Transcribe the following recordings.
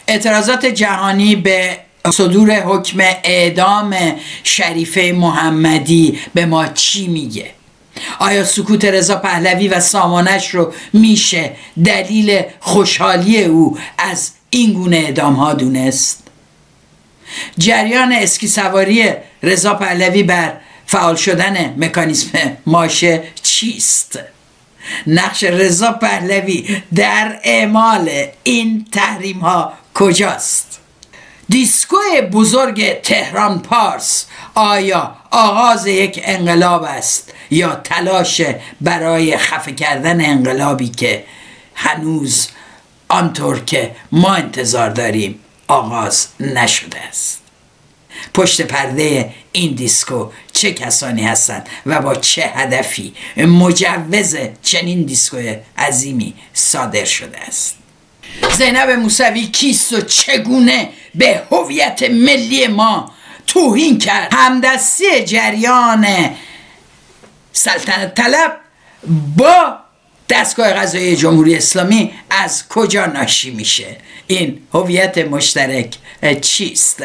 اعتراضات جهانی به صدور حکم اعدام شریفه محمدی به ما چی میگه؟ آیا سکوت رضا پهلوی و سامانش رو میشه دلیل خوشحالی او از این گونه اعدام ها دونست؟ جریان اسکی سواری رضا پهلوی بر فعال شدن مکانیزم ماشه چیست؟ نقش رضا پهلوی در اعمال این تحریم ها کجاست؟ دیسکو بزرگ تهران پارس آیا آغاز یک انقلاب است یا تلاش برای خفه کردن انقلابی که هنوز آنطور که ما انتظار داریم آغاز نشده است؟ پشت پرده این دیسکو چه کسانی هستند و با چه هدفی مجوز چنین دیسکوی عظیمی صادر شده است؟ زینب موسوی کیست و چگونه به هویت ملی ما توهین کرد؟ همدستی جریان سلطنت طلب با دستگاه قضایی جمهوری اسلامی از کجا ناشی میشه؟ این هویت مشترک چیست؟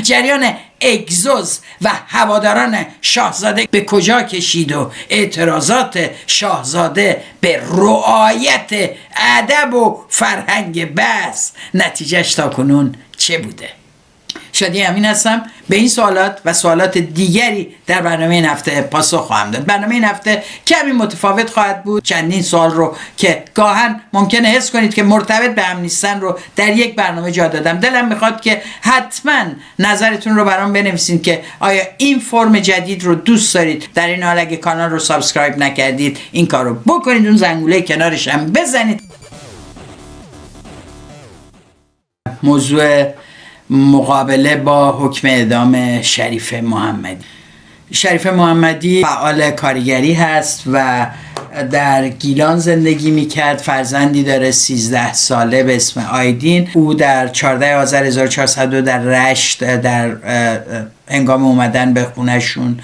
جریان اگزوز و هواداران شاهزاده به کجا کشید و اعتراضات شاهزاده به رعایت ادب و فرهنگ بحث نتیجهش تاکنون چه بوده؟ شادی امین هستم. به این سوالات و سوالات دیگری در برنامه این هفته پاسخ خواهم داد. برنامه این هفته کمی متفاوت خواهد بود. چندین سوال رو که گاهن ممکنه حس کنید که مرتبط به هم نیستن رو در یک برنامه جا دادم. دلم میخواد که حتما نظرتون رو برام بنویسید که آیا این فرم جدید رو دوست دارید. در این حال اگه کانال رو سابسکرایب نکردید این کار رو بکنید، اون زنگوله کنارش هم بزنید. موضوع مقابله با حکم اعدام شریفه محمدی. شریفه محمدی فعال کارگری هست و در گیلان زندگی میکرد. فرزندی داره 13 ساله به اسم آیدین. او در 14 آذر 1402 در رشت در هنگام اومدن به خونهشون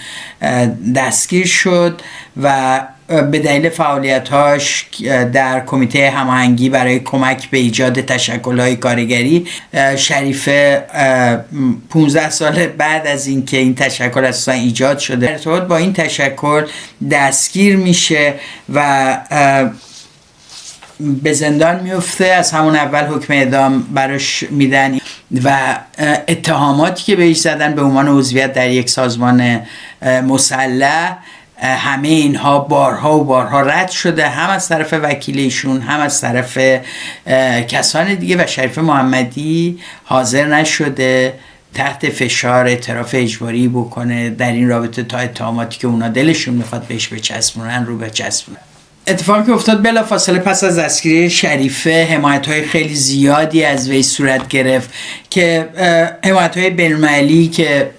دستگیر شد و به دلیل فعالیت‌هاش در کمیته هماهنگی برای کمک به ایجاد تشکل‌های کارگری، شریفه 15 سال بعد از اینکه این تشکل اصلا ایجاد شده در ارتباط با این تشکل دستگیر میشه و به زندان میفته. از همون اول حکم اعدام براش میدن و اتهاماتی که بهش زدن به عنوان عضویت در یک سازمان مسلح، همه اینها بارها و بارها رد شده، هم از طرف وکیلشون هم از طرف کسان دیگه، و شریفه محمدی حاضر نشده تحت فشار اعتراف اجباری بکنه در این رابطه تا اتهاماتی که اونا دلشون میخواد بهش بچسبونن رو بچسبونن. اتفاقی که افتاد بلافاصله پس از دستگیری شریفه، حمایت‌های خیلی زیادی از وی صورت گرفت که حمایت‌های بین‌المللی که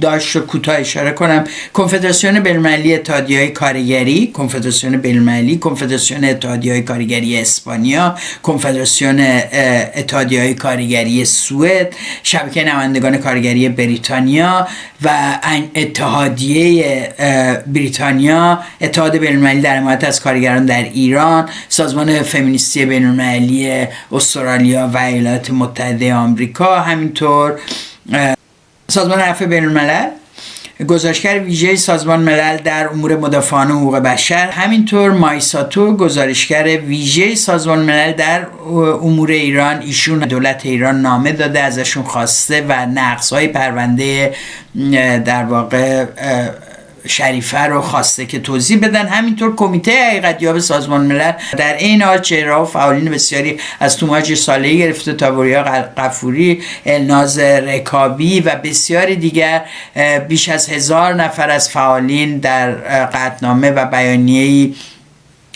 داشت رو کوتاه اشاره کنم: کنفدراسیون بین‌المللی اتحادیه‌های کارگری، کنفدراسیون بین‌المللی، کنفدراسیون اتحادیه‌های کارگری اسپانیا، کنفدراسیون اتحادیه‌های کارگری سوئد، شبکه نمایندگان کارگری بریتانیا و اتحادیه بریتانیا، اتحاد بین‌المللی در حمایت از کارگران در ایران، سازمان فمینیستی بین‌المللی استرالیا و ایالات متحده آمریکا، همینطور سازمان عفو بین‌الملل، گزارشگر ویژه سازمان ملل در امور مدافعان حقوق بشر، همینطور مایساتو، گزارشگر ویژه سازمان ملل در امور ایران. ایشون دولت ایران نامه داده، ازشون خواسته و نقض‌های پرونده در واقع شریفه رو خواسته که توضیح بدن. همینطور کمیته حقیقت‌یاب سازمان ملل در این حال چهره‌ها و فعالین بسیاری از توماج صالحی گرفته تا وریا غفوری، الناز رکابی و بسیاری دیگر، بیش از 1000 نفر از فعالین در قطعنامه و بیانیه‌ای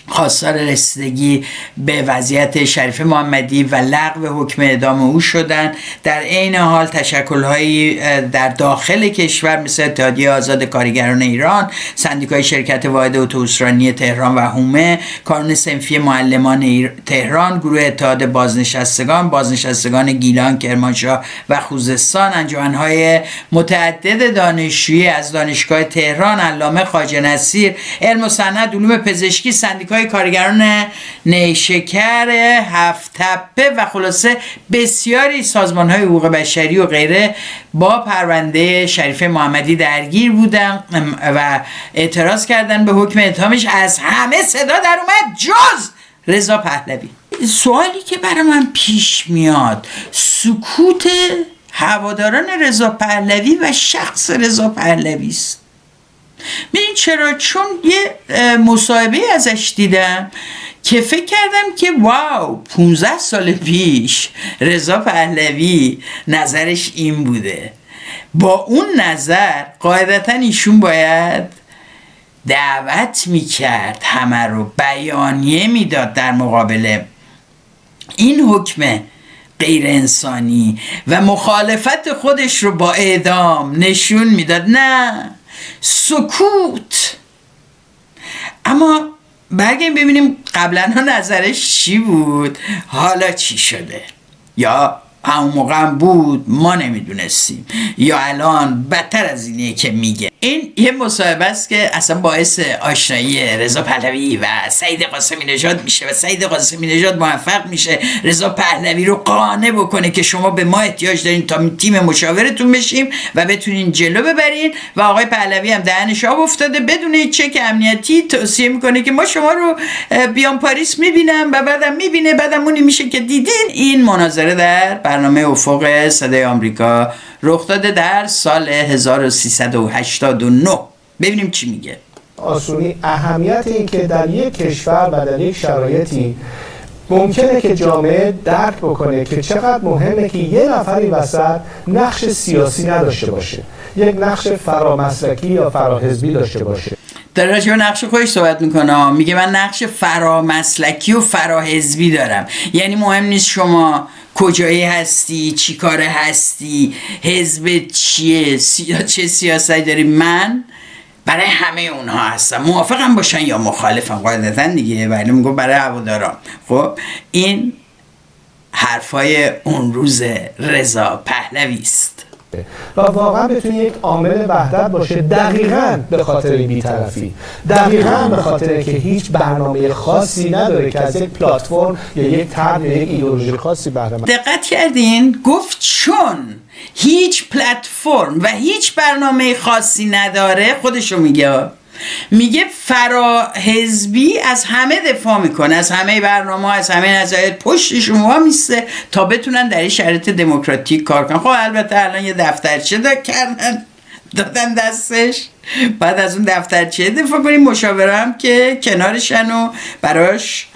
خواستار رسیدگی به وضعیت شریفه محمدی و لغو حکم اعدام او شدند. در عین حال تشکل‌هایی در داخل کشور مثل اتحادیه آزاد کارگران ایران، سندیکای شرکت واحد اتوبوسرانی تهران و هومه، کانون صنفی معلمان تهران، گروه اتحاد بازنشستگان گیلان، کرمانشاه و خوزستان، انجمن‌های متعدد دانشجویی از دانشگاه تهران، علامه خواجه نصیر، علم و صنعت، علوم پزشکی، سندیکای نیروهای کارگران نیشکر، هفت تپه و خلاصه بسیاری سازمان‌های حقوق بشری و غیره با پرونده شریفه محمدی درگیر بودن و اعتراض کردن به حکم اعدامش. از همه صدا در اومد جز رضا پهلوی. سوالی که برای من پیش میاد سکوت هواداران رضا پهلوی و شخص رضا پهلوی است. ببین چرا؟ چون یه مصاحبه ازش دیدم که فکر کردم که واو 15 سال پیش رضا پهلوی نظرش این بوده. با اون نظر قاعدتا ایشون باید دعوت میکرد، همه رو بیانیه میداد در مقابل این حکم غیر انسانی و مخالفت خودش رو با اعدام نشون میداد. نه، سکوت. اما برگردیم ببینیم قبلا نظرش چی بود، حالا چی شده. یا همون موقع هم بود ما نمیدونستیم، یا الان بدتر از اینه که میگه. این یه مصاحبه است که اصلا باعث آشنایی رضا پهلوی و سعید قاسمی نژاد میشه و سعید قاسمی نژاد موفق میشه رضا پهلوی رو قانع بکنه که شما به ما احتیاج دارین تا تیم مشاورتون بشیم و بتونین جلو ببرین. و آقای پهلوی هم دهنش آب افتاده، بدون هیچ چک امنیتی توصیه میکنه که ما شما رو بیام پاریس میبینم و بعدم میبینه، بعدم اونی میشه که دیدین. این مناظره در برنامه افق صدای آمریکا رخ داده در سال 1389. ببینیم چی میگه. آسونی اهمیت این که در یک کشور و در یک شرایطی ممکنه که جامعه درک بکنه که چقدر مهمه که یه نفری وسط نقش سیاسی نداشته باشه، یک نقش فرامسلکی یا فراحزبی داشته باشه. در راجع به نقش خودش صحبت میکنه، میگه من نقش فرامسلکی و فراحزبی دارم. یعنی مهم نیست شما کجایی هستی، چی کاره هستی، حزب چیه، چه سیاستی داری. من برای همه اونها هستم، موافقم باشن یا مخالفم قاعدتا دیگه، ولی میگه برای هواداران. خب این حرفای اون روز رضا پهلوی است و واقعا بتونه یک عامل وحدت باشه، دقیقاً به خاطر بی‌طرفی، دقیقاً به خاطر که هیچ برنامه خاصی نداره که از یک پلتفرم یا یک طرح یا یک ایدئولوژی خاصی بهره مند. دقت کردین؟ گفت چون هیچ پلتفرم و هیچ برنامه خاصی نداره، خودشو میگه فراحزبی از همه دفاع میکنه، از همه برنامه، از همه نظریات پشت شما میسته تا بتونن در این شرایط دموکراتیک کار کنن. خب البته الان یه دفترچه دادن دستش، بعد از اون دفترچه دفاع کنیم، مشاوره هم که کنارشن و براش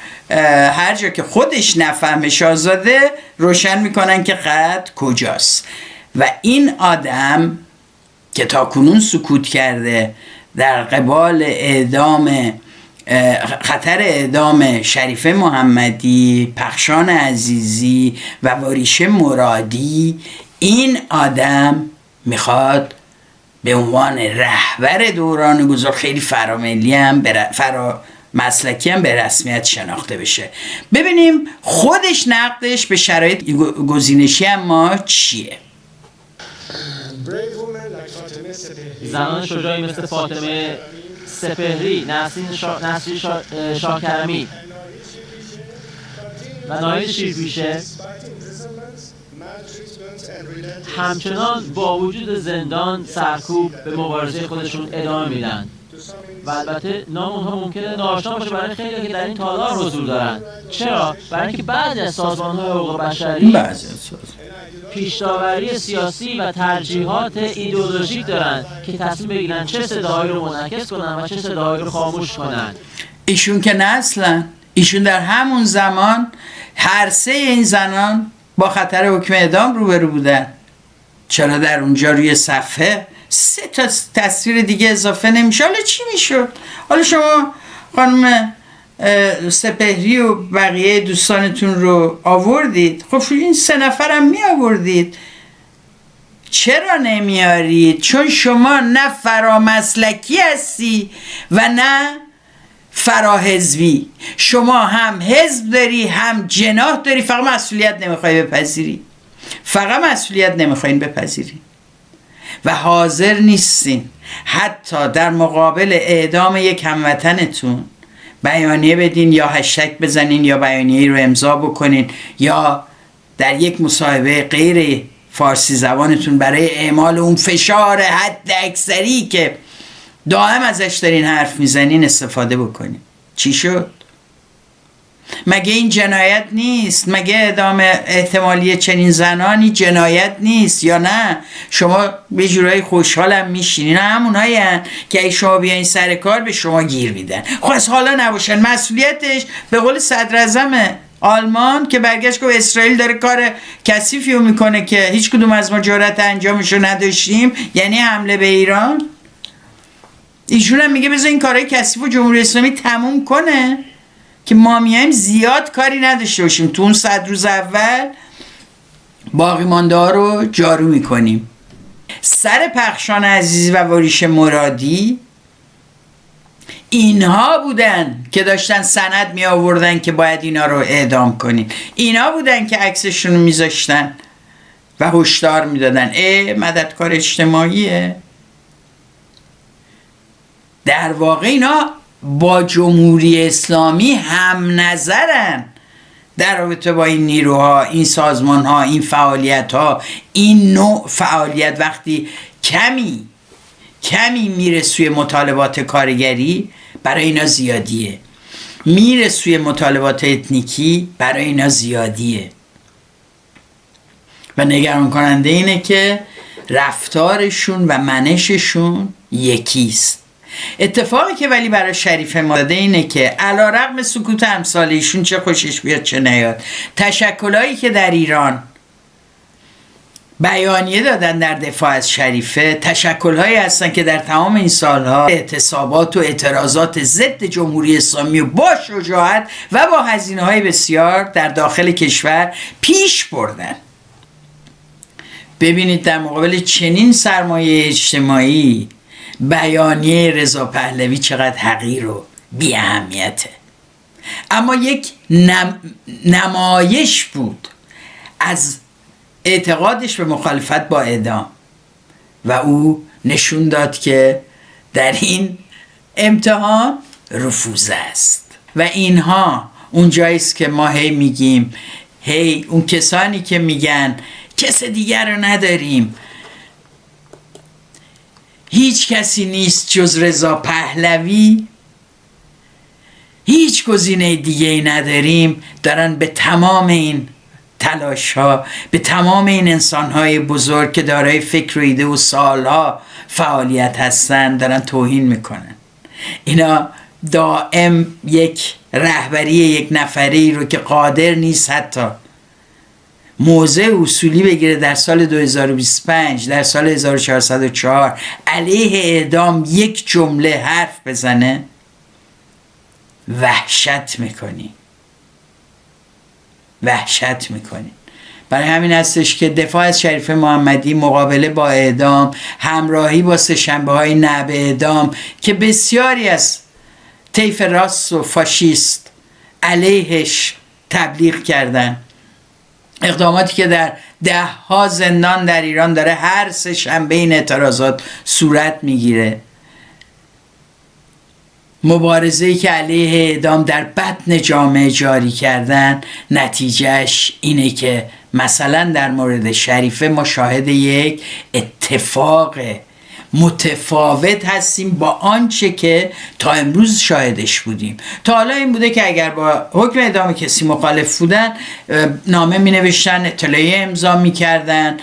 هر جا که خودش نفهمه شاهزاده روشن میکنن که خط کجاست. و این آدم که تاکنون سکوت کرده در قبال خطر اعدام شریفه محمدی، پخشان عزیزی و واریشه مرادی، این آدم میخواد به عنوان رهبر دوران گذار خیلی فراملی هم مسلکی هم به رسمیت شناخته بشه. ببینیم خودش نقدش به شرایط گزینشی ما چیه. زنان شجاعی مثل فاطمه سپهری، نسرین شاکرمی و ناهید شیرپیشه همچنان با وجود زندان سرکوب به مبارزه خودشون ادامه میدن و البته نام اونها ممکنه ناآشنا باشه برای خیلی که در این تالار حضور دارن. چرا؟ برای اینکه بعضی از سازمان‌های حقوق بشری پیش‌داوری سیاسی و ترجیحات ایدئولوژیک دارن که تصمیم بگیرن چه صداهایی رو منعکس کنن و چه صداهایی رو خاموش کنن. ایشون که نه اصلا، ایشون در همون زمان هر سه این زنان با خطر حکم اعدام روبرو بودن. چرا در اونجا روی صفحه 3 تا تصویر دیگه اضافه نمیشه؟ حالا چی میشد؟ حالا شما خانم سپهری و بقیه دوستانتون رو آوردید، خب این 3 نفرم می آوردید. چرا نمیارید؟ چون شما نه فرامسلکی هستی و نه فراحزبی. شما هم حزب داری هم جناح داری، فقط مسئولیت نمیخوای بپذیری، فقط مسئولیت نمیخواین بپذیری و حاضر نیستین حتی در مقابل اعدام یک هموطنتون بیانیه بدین یا هشتگ بزنین یا بیانیه رو امضا بکنین یا در یک مصاحبه غیر فارسی زبانتون برای اعمال اون فشار حد اکثری که دائم ازش دارین حرف میزنین استفاده بکنین. چی شد؟ مگه این جنایت نیست؟ مگه اعدام احتمالی چنین زنانی جنایت نیست یا نه؟ شما به جورایی خوشحالم میشینین، همونهایی هن که ای شما بیاین سر کار به شما گیر میدن. خب از حالا نباشن، مسئولیتش به قول صدراعظم آلمان که برگشت گفت اسرائیل داره کار کثیفیو میکنه که هیچ کدوم از ما جرأت انجامشو نداشتیم، یعنی حمله به ایران. ایشون هم میگه بذار این کارهای کثیفو جمهوری اسلامی تموم کنه که ما میایم زیاد کاری نداشته باشیم، تو اون 100 روز اول باقی مانده ها رو جارو میکنیم. سر پخشان عزیزی و واریش مرادی اینها بودن که داشتن سند می آوردن که باید اینا رو اعدام کنین، اینا بودن که عکسشون رو میذاشتن و هشدار میدادن مددکار اجتماعیه. در واقع اینا با جمهوری اسلامی هم نظرن در رابطه با این نیروها، این سازمانها، این فعالیتها. این نوع فعالیت وقتی کمی میره سوی مطالبات کارگری برای اینا زیادیه، میره سوی مطالبات اتنیکی برای اینا زیادیه و نگران کننده اینه که رفتارشون و منششون یکیست. اتفاقی که ولی برای شریفه ماده اینه که علیرغم سکوت امثال ایشون، چه خوشش بیاد چه نیاد، تشکلایی که در ایران بیانیه دادن در دفاع از شریفه، تشکل‌هایی هستن که در تمام این سالها اعتصابات و اعتراضات ضد جمهوری اسلامی و با شجاعت و با هزینه‌های بسیار در داخل کشور پیش بردن. ببینید در مقابل چنین سرمایه اجتماعی بیانیه رضا پهلوی چقدر حقیر و بی اهمیته، اما یک نمایش بود از اعتقادش به مخالفت با اعدام و او نشون داد که در این امتحان رفوزه است. و اینها اون جاییست که ما هی میگیم، اون کسانی که میگن کس دیگر رو نداریم، هیچ کسی نیست جز رضا پهلوی، هیچ گزینه دیگه ای نداریم، دارن به تمام این تلاش ها، به تمام این انسان های بزرگ که دارای فکر و ایده و سالها فعالیت هستن دارن توهین میکنن. اینا دائم یک رهبری یک نفری رو که قادر نیست حتی موضع اصولی بگیره در سال 2025 در سال 1404 علیه اعدام یک جمله حرف بزنه، وحشت میکنی. برای همین هستش که دفاع از شریفه محمدی، مقابله با اعدام، همراهی با سه‌شنبه‌های نه به اعدام که بسیاری از طیف راست و فاشیست علیهش تبلیغ کردن، اقداماتی که در 10 زندان در ایران داره هر سه‌شنبه این اعتراضات صورت میگیره، مبارزه‌ای که علیه اعدام در بطن جامعه جاری کردن، نتیجهش اینه که مثلا در مورد شریفه ما شاهد یک اتفاق متفاوت هستیم با آنچه که تا امروز شاهدش بودیم. تا حالا این بوده که اگر با حکم اعدام کسی مخالف بودن نامه می نوشتن، اطلاعیه امضا می کردن،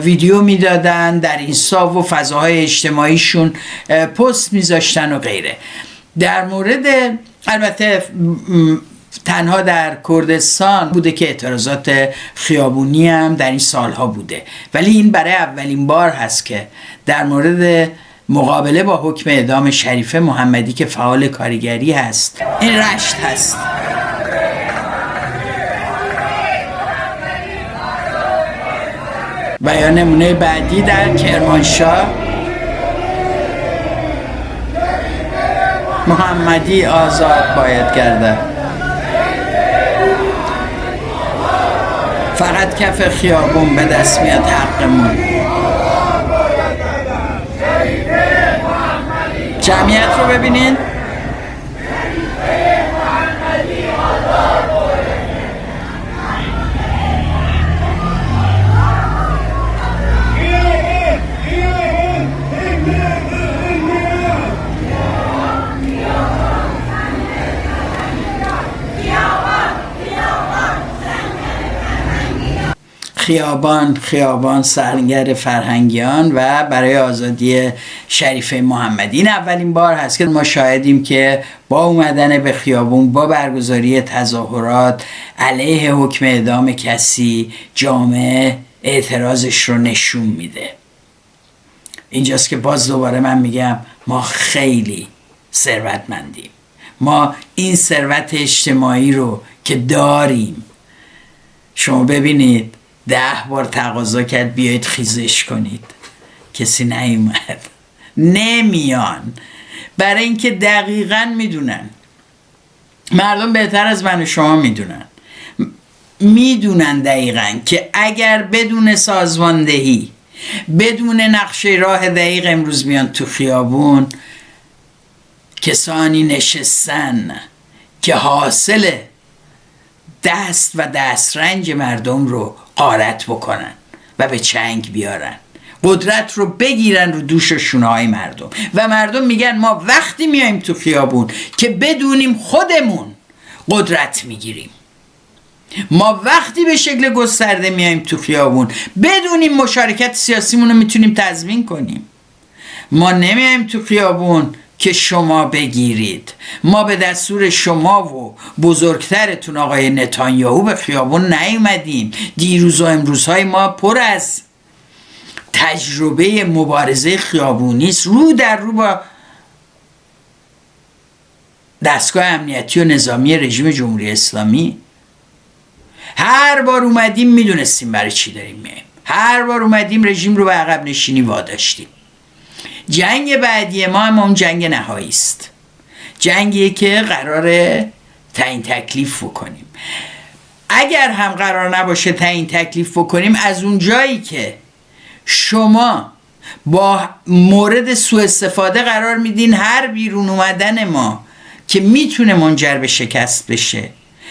ویدیو می دادن، در اینستا و فضاهای اجتماعیشون پست می زاشتن و غیره. در مورد البته تنها در کردستان بوده که اعتراضات خیابونی هم در این سالها بوده، ولی این برای اولین بار هست که در مورد مقابله با حکم اعدام شریفه محمدی که فعال کارگری هست این رشت هست. و یا نمونه بعدی در کرمانشاه، محمدی آزاد باید گردد، فقط کف خیابون به دست میاد حقمون. جمعیت رو ببینین، خیابان سرنگر فرهنگیان و برای آزادی شریفه محمدی. این اولین بار هست که ما شاهدیم که با اومدن به خیابون، با برگزاری تظاهرات علیه حکم اعدام کسی، جامعه اعتراضش رو نشون میده. اینجاست که باز دوباره من میگم ما خیلی ثروتمندیم. ما این ثروت اجتماعی رو که داریم، شما ببینید 10 بار تقاضا کرد بیایید خیزش کنید، کسی نیومد، نمیان، برای اینکه دقیقاً میدونن، مردم بهتر از من و شما میدونن دقیقاً که اگر بدون سازماندهی، بدون نقشه راه دقیق امروز بیان تو خیابون، کسانی نشستن که حاصل دست و دسترنج مردم رو غارت بکنن و به چنگ بیارن، قدرت رو بگیرن رو دوش و شونه‌های مردم. و مردم میگن ما وقتی میایم تو خیابون که بدونیم خودمون قدرت میگیریم، ما وقتی به شکل گسترده میایم تو خیابون بدونیم مشارکت سیاسیمون رو میتونیم تضمین کنیم. ما نمیایم تو خیابون که شما بگیرید. ما به دستور شما و بزرگترتون آقای نتانیاهو به خیابون نیومدیم. دیروز و امروزهای ما پر از تجربه مبارزه خیابونی است، رو در رو با دستگاه امنیتی و نظامی رژیم جمهوری اسلامی. هر بار اومدیم میدونستیم برای چی داریم میایم، هر بار اومدیم رژیم رو به عقب نشینی واداشتیم. جنگ بعدی ما هم اون جنگ نهایی است، جنگیه که قراره تعیین تکلیف بکنیم. اگر هم قرار نباشه تعیین تکلیف بکنیم، از اون جایی که شما با مورد سوء استفاده قرار میدین هر بیرون اومدن ما که میتونه منجر به شکست بشه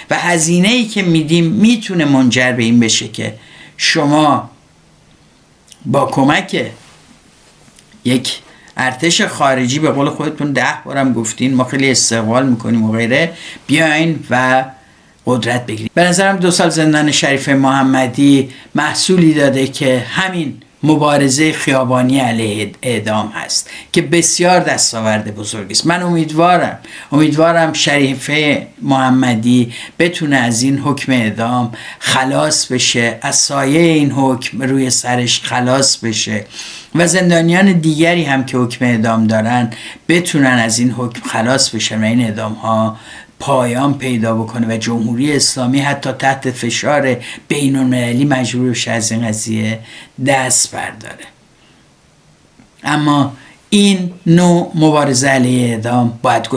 و هزینه‌ای که میدیم میتونه منجر به این بشه که شما با کمک یک ارتش خارجی، به قول خودتون 10 بارم گفتین ما خیلی استقبال میکنیم و غیره، بیاین و قدرت بگیرید. به نظرم 2 سال زندان شریفه محمدی محصولی داده که همین مبارزه خیابانی علیه اعدام هست که بسیار دستاورد بزرگی است. من امیدوارم شریفه محمدی بتونه از این حکم اعدام خلاص بشه، از سایه این حکم روی سرش خلاص بشه و زندانیان دیگری هم که حکم اعدام دارن بتونن از این حکم خلاص بشن و این اعدام ها پایان پیدا بکنه و جمهوری اسلامی حتی تحت فشار بین المللی مجبور بشه از این قضیه دست برداره. اما این نوع مبارزه علیه اعدام باید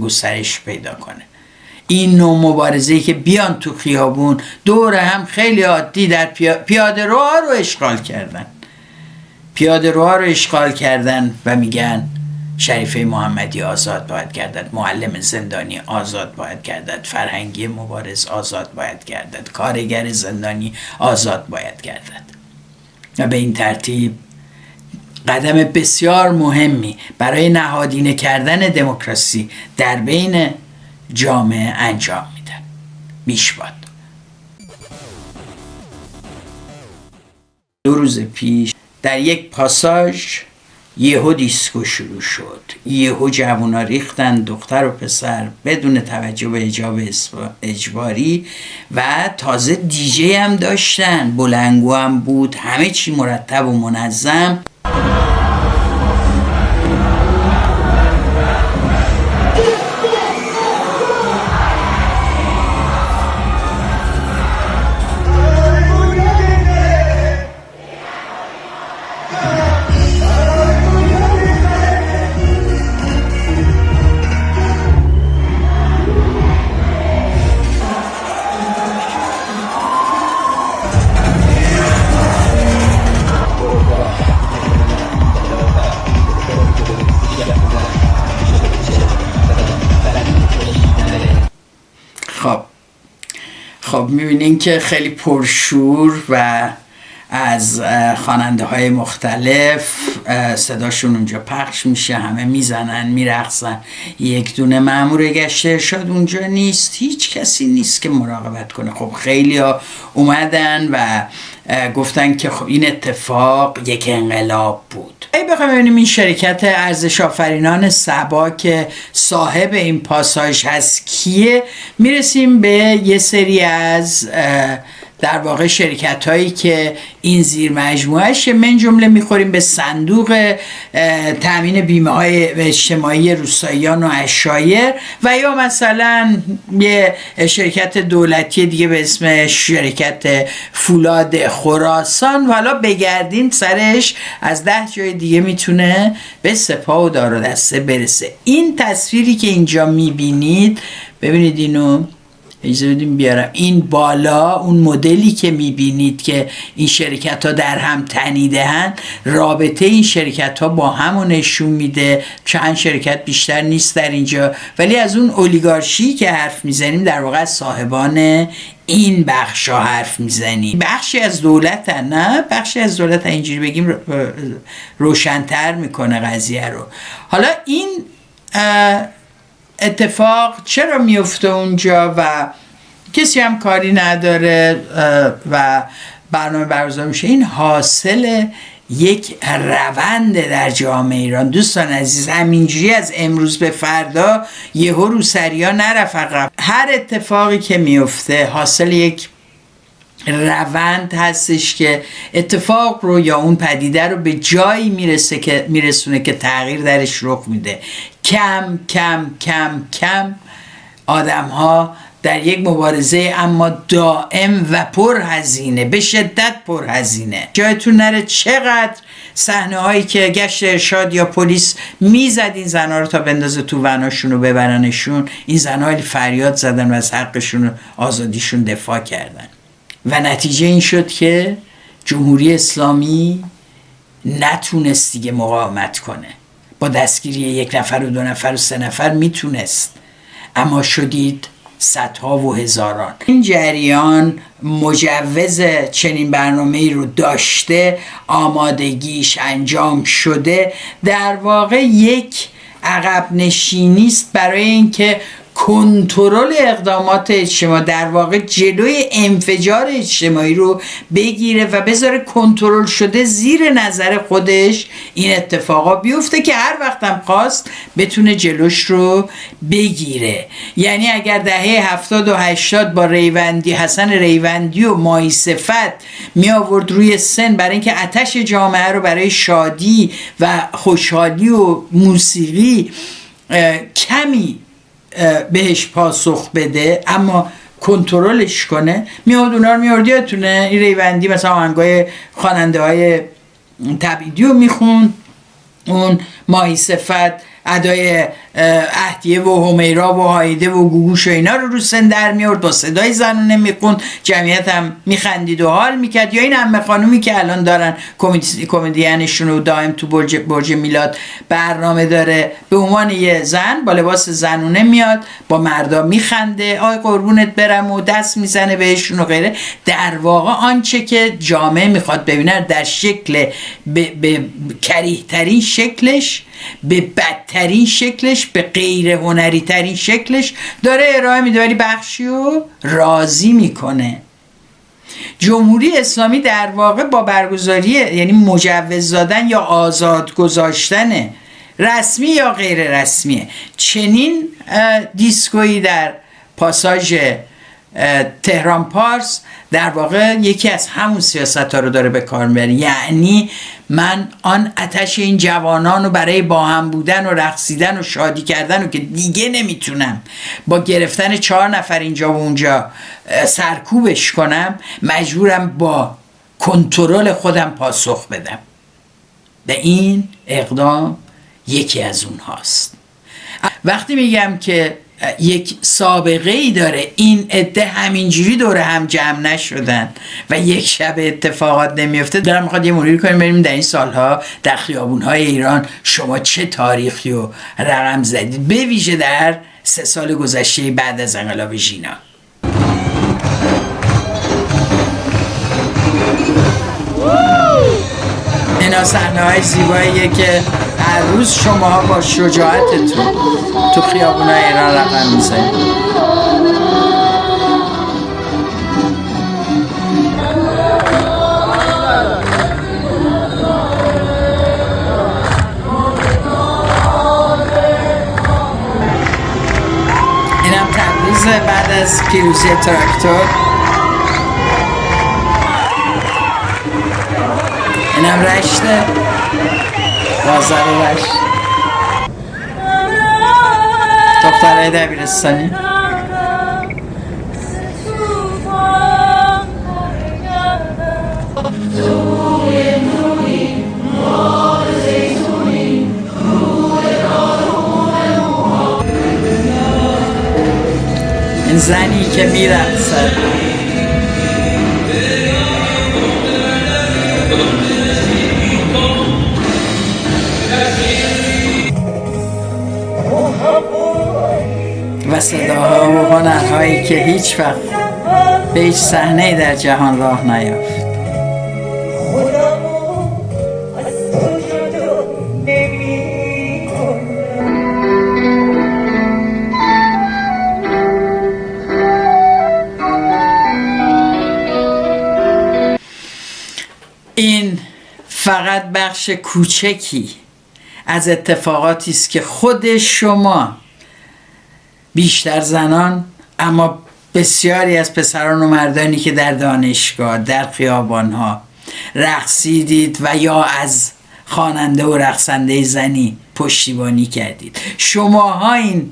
گسترش پیدا کنه. این نوع مبارزه‌ای که بیان تو خیابون دور هم خیلی عادی در پیاده روها رو اشغال کردن و میگن شریفه محمدی آزاد باید گردد، معلم زندانی آزاد باید گردد، فرهنگی مبارز آزاد باید گردد، کارگر زندانی آزاد باید گردد. و به این ترتیب قدم بسیار مهمی برای نهادینه کردن دموکراسی در بین جامعه انجام میدن. بیش باد. 2 روز پیش در یک پاساژ یهو دیسکو شروع شد، یهو جوونا ریختن، دختر و پسر بدون توجه به حجاب اجباری، و تازه دیجی هم داشتن، بلنگو هم بود، همه چی مرتب و منظم. خب میبینین که خیلی پرشور و از خواننده های مختلف صداشون اونجا پخش میشه، همه میزنن میرقصن. یک دونه مأمور گشت ارشاد اونجا نیست، هیچ کسی نیست که مراقبت کنه. خب خیلی ها اومدن و گفتن که خب این اتفاق یک انقلاب بود. ای بخوایم ببینیم این شرکت ارزش آفرینان سبا که صاحب این پاساژ هست کیه، میرسیم به یه سری از در واقع شرکت هایی که این زیر مجموعهش، من جمله میخوریم به صندوق تامین بیمه های اجتماعی روستاییان و عشایر و یا مثلا یه شرکت دولتی دیگه به اسم شرکت فولاد خراسان و حالا بگردیم سرش از 10 جای دیگه میتونه به سپاه و دار و دسته برسه. این تصویری که اینجا میبینید، ببینید اینو اجازه بدیم بیارم، این بالا اون مدلی که میبینید که این شرکت ها در هم تنیده هن، رابطه این شرکت ها با هم رو نشون میده. چند شرکت بیشتر نیست در اینجا، ولی از اون اولیگارشی که حرف میزنیم در واقع صاحبان این بخش ها حرف میزنیم. بخشی از دولت هن، نه بخشی از دولت هن، اینجوری بگیم روشن‌تر میکنه قضیه رو. حالا این اتفاق چرا میفته اونجا و کسی هم کاری نداره و برنامه برگزار میشه؟ این حاصل یک روند در جامعه ایران. دوستان عزیز، همینجوری از امروز به فردا یهو روسریا نرفت. هر اتفاقی که میفته حاصل یک روند هستش که اتفاق رو یا اون پدیده رو به جایی میرسونه که تغییر درش رخ میده. کم کم کم کم آدم ها در یک مبارزه اما دائم و پرهزینه، به شدت پرهزینه، جایتون نره چقدر صحنه هایی که گشت ارشاد یا پلیس میزد این زنها رو تا بندازه تو وناشون رو ببرنشون، این زنها فریاد زدن و از حقشون و آزادیشون دفاع کردن و نتیجه این شد که جمهوری اسلامی نتونست دیگه مقاومت کنه. با دستگیری 1 نفر و 2 نفر و 3 نفر میتونست، اما شدید صدها و هزاران. این جریان مجوز چنین برنامه‌ای رو داشته، آمادگیش انجام شده، در واقع یک عقب نشینی است برای اینکه کنترل اقدامات اجتماعی، در واقع جلوی انفجار اجتماعی رو بگیره و بذاره کنترل شده زیر نظر خودش این اتفاقا بیفته که هر وقت هم خواست بتونه جلوش رو بگیره. یعنی اگر دهه 70 و 80 با ریوندی، حسن ریوندی و ماهی صفت می آورد روی سن برای اینکه آتش جامعه رو برای شادی و خوشحالی و موسیقی کمی بهش پاسخ بده اما کنترلش کنه، میاد اونا رو میارد. یادتونه این ریوندی مثلا آهنگای خواننده های تبعیدی رو میخوند، اون ماهی صفت ادای اهدیه و همیرا و هایده و گوگوش و اینا رو سن در میارد، با صدای زنونه میخوند، جمعیت هم میخندید و حال میکرد. یا این عمه خانومی که الان دارن کمدینشون رو دائم تو برج میلاد برنامه داره، به عنوان یه زن با لباس زنونه میاد، با مردا میخنده، آی قربونت برم و دست میزنه بهشون و غیره. در واقع آنچه که جامعه میخواد ببینه در شکل به کریه ترین شکلش، به بدترین شکلش، به غیر هنری ترین شکلش داره ارائه میده، ولی بخشی رو راضی میکنه. جمهوری اسلامی در واقع با برگزاری، یعنی مجوز دادن یا آزاد گذاشتن رسمی یا غیر رسمی چنین دیسکویی در پاساژ تهران پارس، در واقع یکی از همون سیاست ها رو داره به کار میبره. یعنی من آن آتش این جوانان رو برای با هم بودن و رقصیدن و شادی کردن رو که دیگه نمیتونم با گرفتن 4 نفر اینجا و اونجا سرکوبش کنم، مجبورم با کنترل خودم پاسخ بدم. و این اقدام یکی از اون هاست. وقتی میگم که یک سابقه ای داره، این عده همینجوری دوره هم جمع نشدن و یک شب اتفاقات نمیفته. دارم میخواد یه مروری کنیم بریم در این سالها در خیابونهای ایران شما چه تاریخی و رقم زدید، به ویژه در 3 سال گذشته بعد از انقلاب ژینا. اینا صحنه‌های زیباییه که هر روز شما با شجاعتتون تو خیابونای ایران رقم میزنید. پیروزی تراکتور. اینم رشته بازار رشت، دخترهای دبیرستانی. این زنی که میرقصد و صداها و هنرهایی که هیچ وقت به هیچ صحنه‌ای در جهان راه نیافت. این فقط بخش کوچکی از اتفاقاتی است که خود شما، بیشتر زنان اما بسیاری از پسران و مردانی که در دانشگاه، در خیابانها رقصیدید و یا از خواننده و رقصنده زنی پشتیبانی کردید، شماها این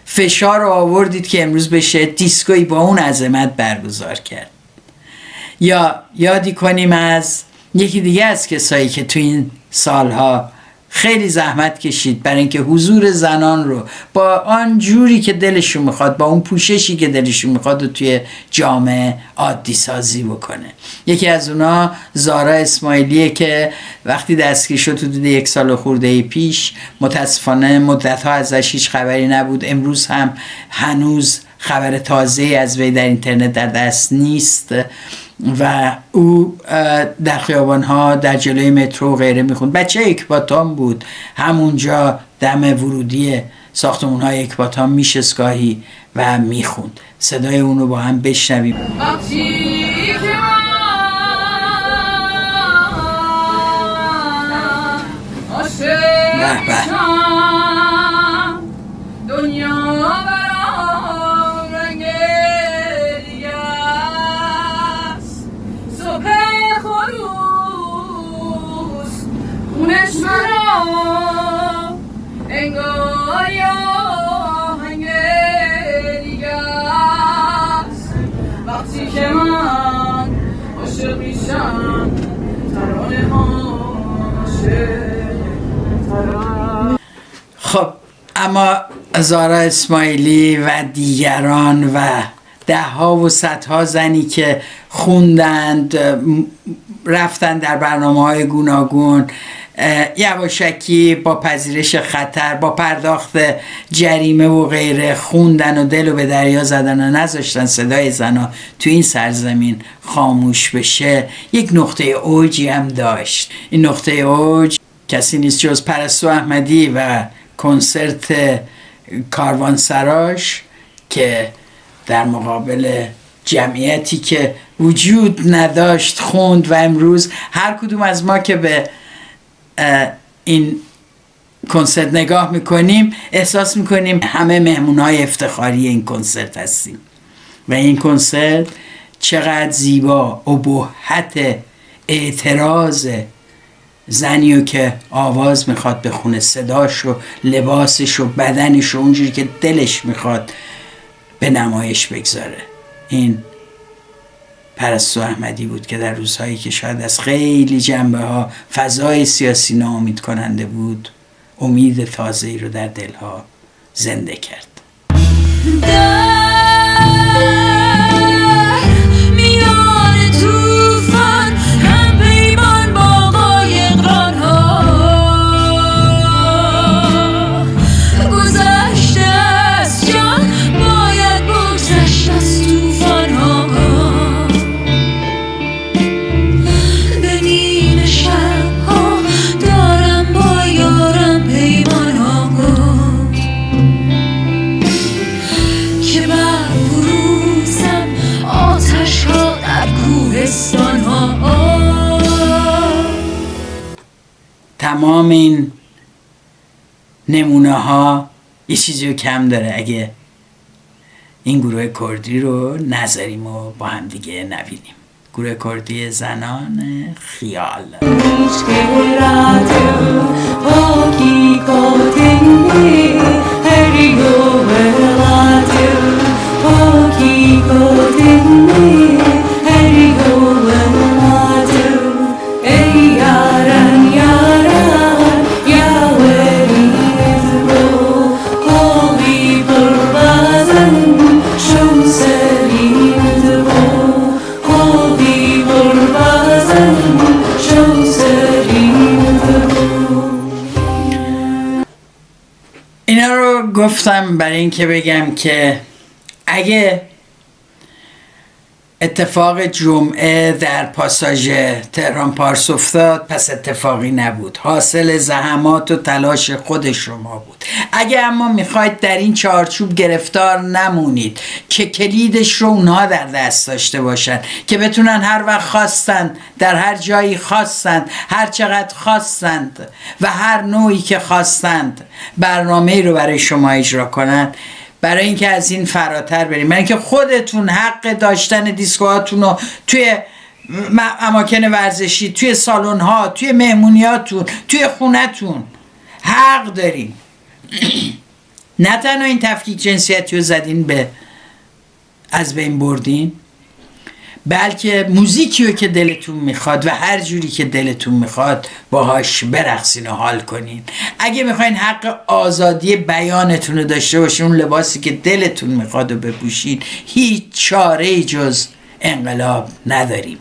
فشار رو آوردید که امروز بشه دیسکویی با اون عظمت برگزار کرد. یا یادی کنیم از یکی دیگه از کسایی که تو این سالها خیلی زحمت کشید برای اینکه حضور زنان رو با آن جوری که دلشون میخواد، با اون پوششی که دلشون میخواد و توی جامعه عادی سازی بکنه. یکی از اونا زارا اسماعیلیه که وقتی دستگیر شد حدود 1 سال خورده پیش، متاسفانه مدتها ازش هیچ خبری نبود. امروز هم هنوز خبر تازه از وی در اینترنت در دست نیست و او در خیابان‌ها، در جلوی مترو و غیره میخوند. بچه اکباتان بود، همونجا دم ورودی ساختمان‌های اکباتان میشست گاهی و میخوند. صدای اون رو با هم بشنویم. به به. خب اما زارا اسماعیلی و دیگران و ده ها و صدها زنی که خوندند، رفتن در برنامه‌های گوناگون، یواشکی با پذیرش خطر، با پرداخت جریمه و غیره خوندن و دل و به دریا زدن و نذاشتن صدای زنا تو این سرزمین خاموش بشه. یک نقطه اوجی هم داشت. این نقطه اوج کسی نیست جز پرستو احمدی و کنسرت کاروانسراش که در مقابل جمعیتی که وجود نداشت خوند. و امروز هر کدوم از ما که به این کنسرت نگاه میکنیم احساس میکنیم همه مهمونای افتخاری این کنسرت هستیم و این کنسرت چقدر زیبا، ابهت اعتراض زنیو که آواز میخواد بخونه، صداش و لباسش و بدنش و اونجوری که دلش میخواد به نمایش بگذاره. این پرستو احمدی بود که در روزهایی که شاید از خیلی جنبه ها فضای سیاسی ناامید کننده بود، امید تازه‌ای رو در دلها زنده کرد. تمام این نمونه ها یه چیزی رو کم داره. اگه این گروه کردی رو نذاریم و با هم دیگه نبینیم. گروه کردی زنان خیال. اینا رو گفتم برای اینکه بگم که اگه اتفاق جمعه در پاساژ تهران پارس افتاد پس اتفاقی نبود، حاصل زحمات و تلاش خود شما بود. اگه اما میخواید در این چارچوب گرفتار نمونید که کلیدش رو اونها در دست داشته باشن که بتونن هر وقت خواستند در هر جایی خواستند هر چقدر خواستند و هر نوعی که خواستند برنامه‌ای رو برای شما اجرا کنند، برای اینکه از این فراتر بریم، برای اینکه خودتون حق داشتن دیسکوهاتون رو توی اماکن ورزشی، توی سالن‌ها، توی مهمونیاتون، توی خونتون حق دارین. نه تنها این تفکیک جنسیتی رو زدین به از بین بردین، بلکه موزیکی رو که دلتون میخواد و هر جوری که دلتون میخواد باهاش برقصین و حال کنین. اگه میخواین حق آزادی بیانتون رو داشته باشین، اون لباسی که دلتون میخواد رو بپوشین، هیچ چاره جز انقلاب نداریم.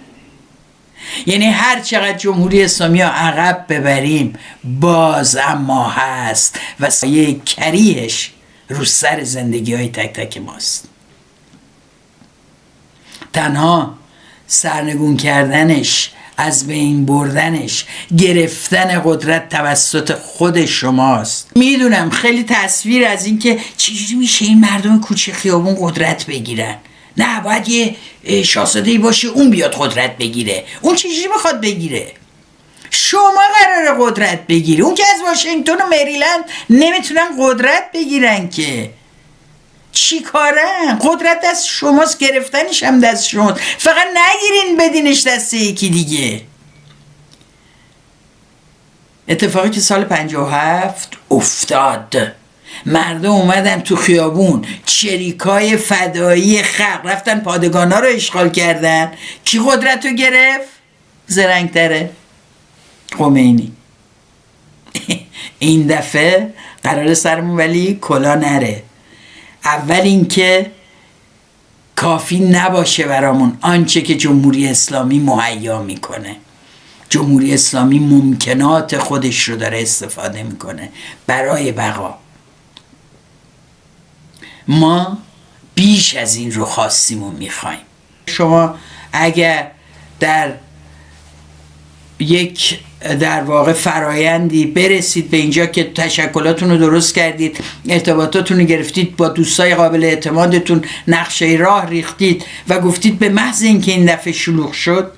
یعنی هر چقدر جمهوری اسلامی رو عقب ببریم باز اما هست و سایه کریهش رو سر زندگی های تک تک ماست. تنها سرنگون کردنش، از بین بردنش، گرفتن قدرت توسط خود شماست. میدونم خیلی تصویر از این که چجوری میشه این مردم کوچه خیابون قدرت بگیرن، نه باید یه شاهزاده‌ای باشه اون بیاد قدرت بگیره. اون چجوری میخواد بگیره؟ شما قراره قدرت بگیری. اون که از واشنگتن و مریلند نمیتونن قدرت بگیرن که چی کارن؟ قدرت دست شماست، گرفتنش هم دست شماست. فقط نگیرین بدینش دست یکی دیگه. اتفاقی که سال 57 افتاد، مردم اومدن تو خیابون، چریکای فدایی خلق رفتن پادگانا رو اشغال کردن. کی قدرت رو گرفت؟ زرنگتره، خمینی. این دفعه قرار سرمون ولی کلا نره. اول اینکه کافی نباشه برامون آنچه که جمهوری اسلامی مهیا میکنه. جمهوری اسلامی ممکنات خودش رو داره استفاده میکنه برای بقا. ما بیش از این رو خواستیم و میخوایم. شما اگر در یک در واقع فرایندی برسید به اینجا که تشکلاتون رو درست کردید، ارتباطاتون رو گرفتید با دوستای قابل اعتمادتون، نقشه راه ریختید و گفتید به محض اینکه این دفعه شلوغ شد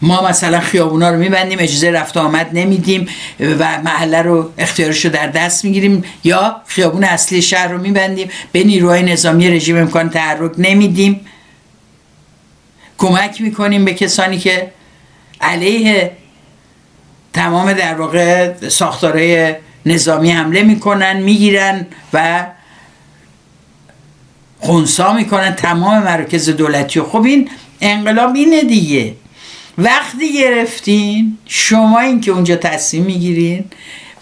ما مثلا خیابونا رو میبندیم، اجازه رفت آمد نمیدیم و محله رو اختیارش رو در دست میگیریم، یا خیابون اصلی شهر رو میبندیم، به نیروهای نظامی رژیم امکان تحرک نمیدیم، کمک میکنیم به کسانی که علیه تمام در واقع ساختارهای نظامی حمله میکنن، میگیرن و خنثی میکنن تمام مراکز دولتی. خب این انقلاب اینه دیگه. وقتی گرفتین شما این که اونجا تصمیم میگیرین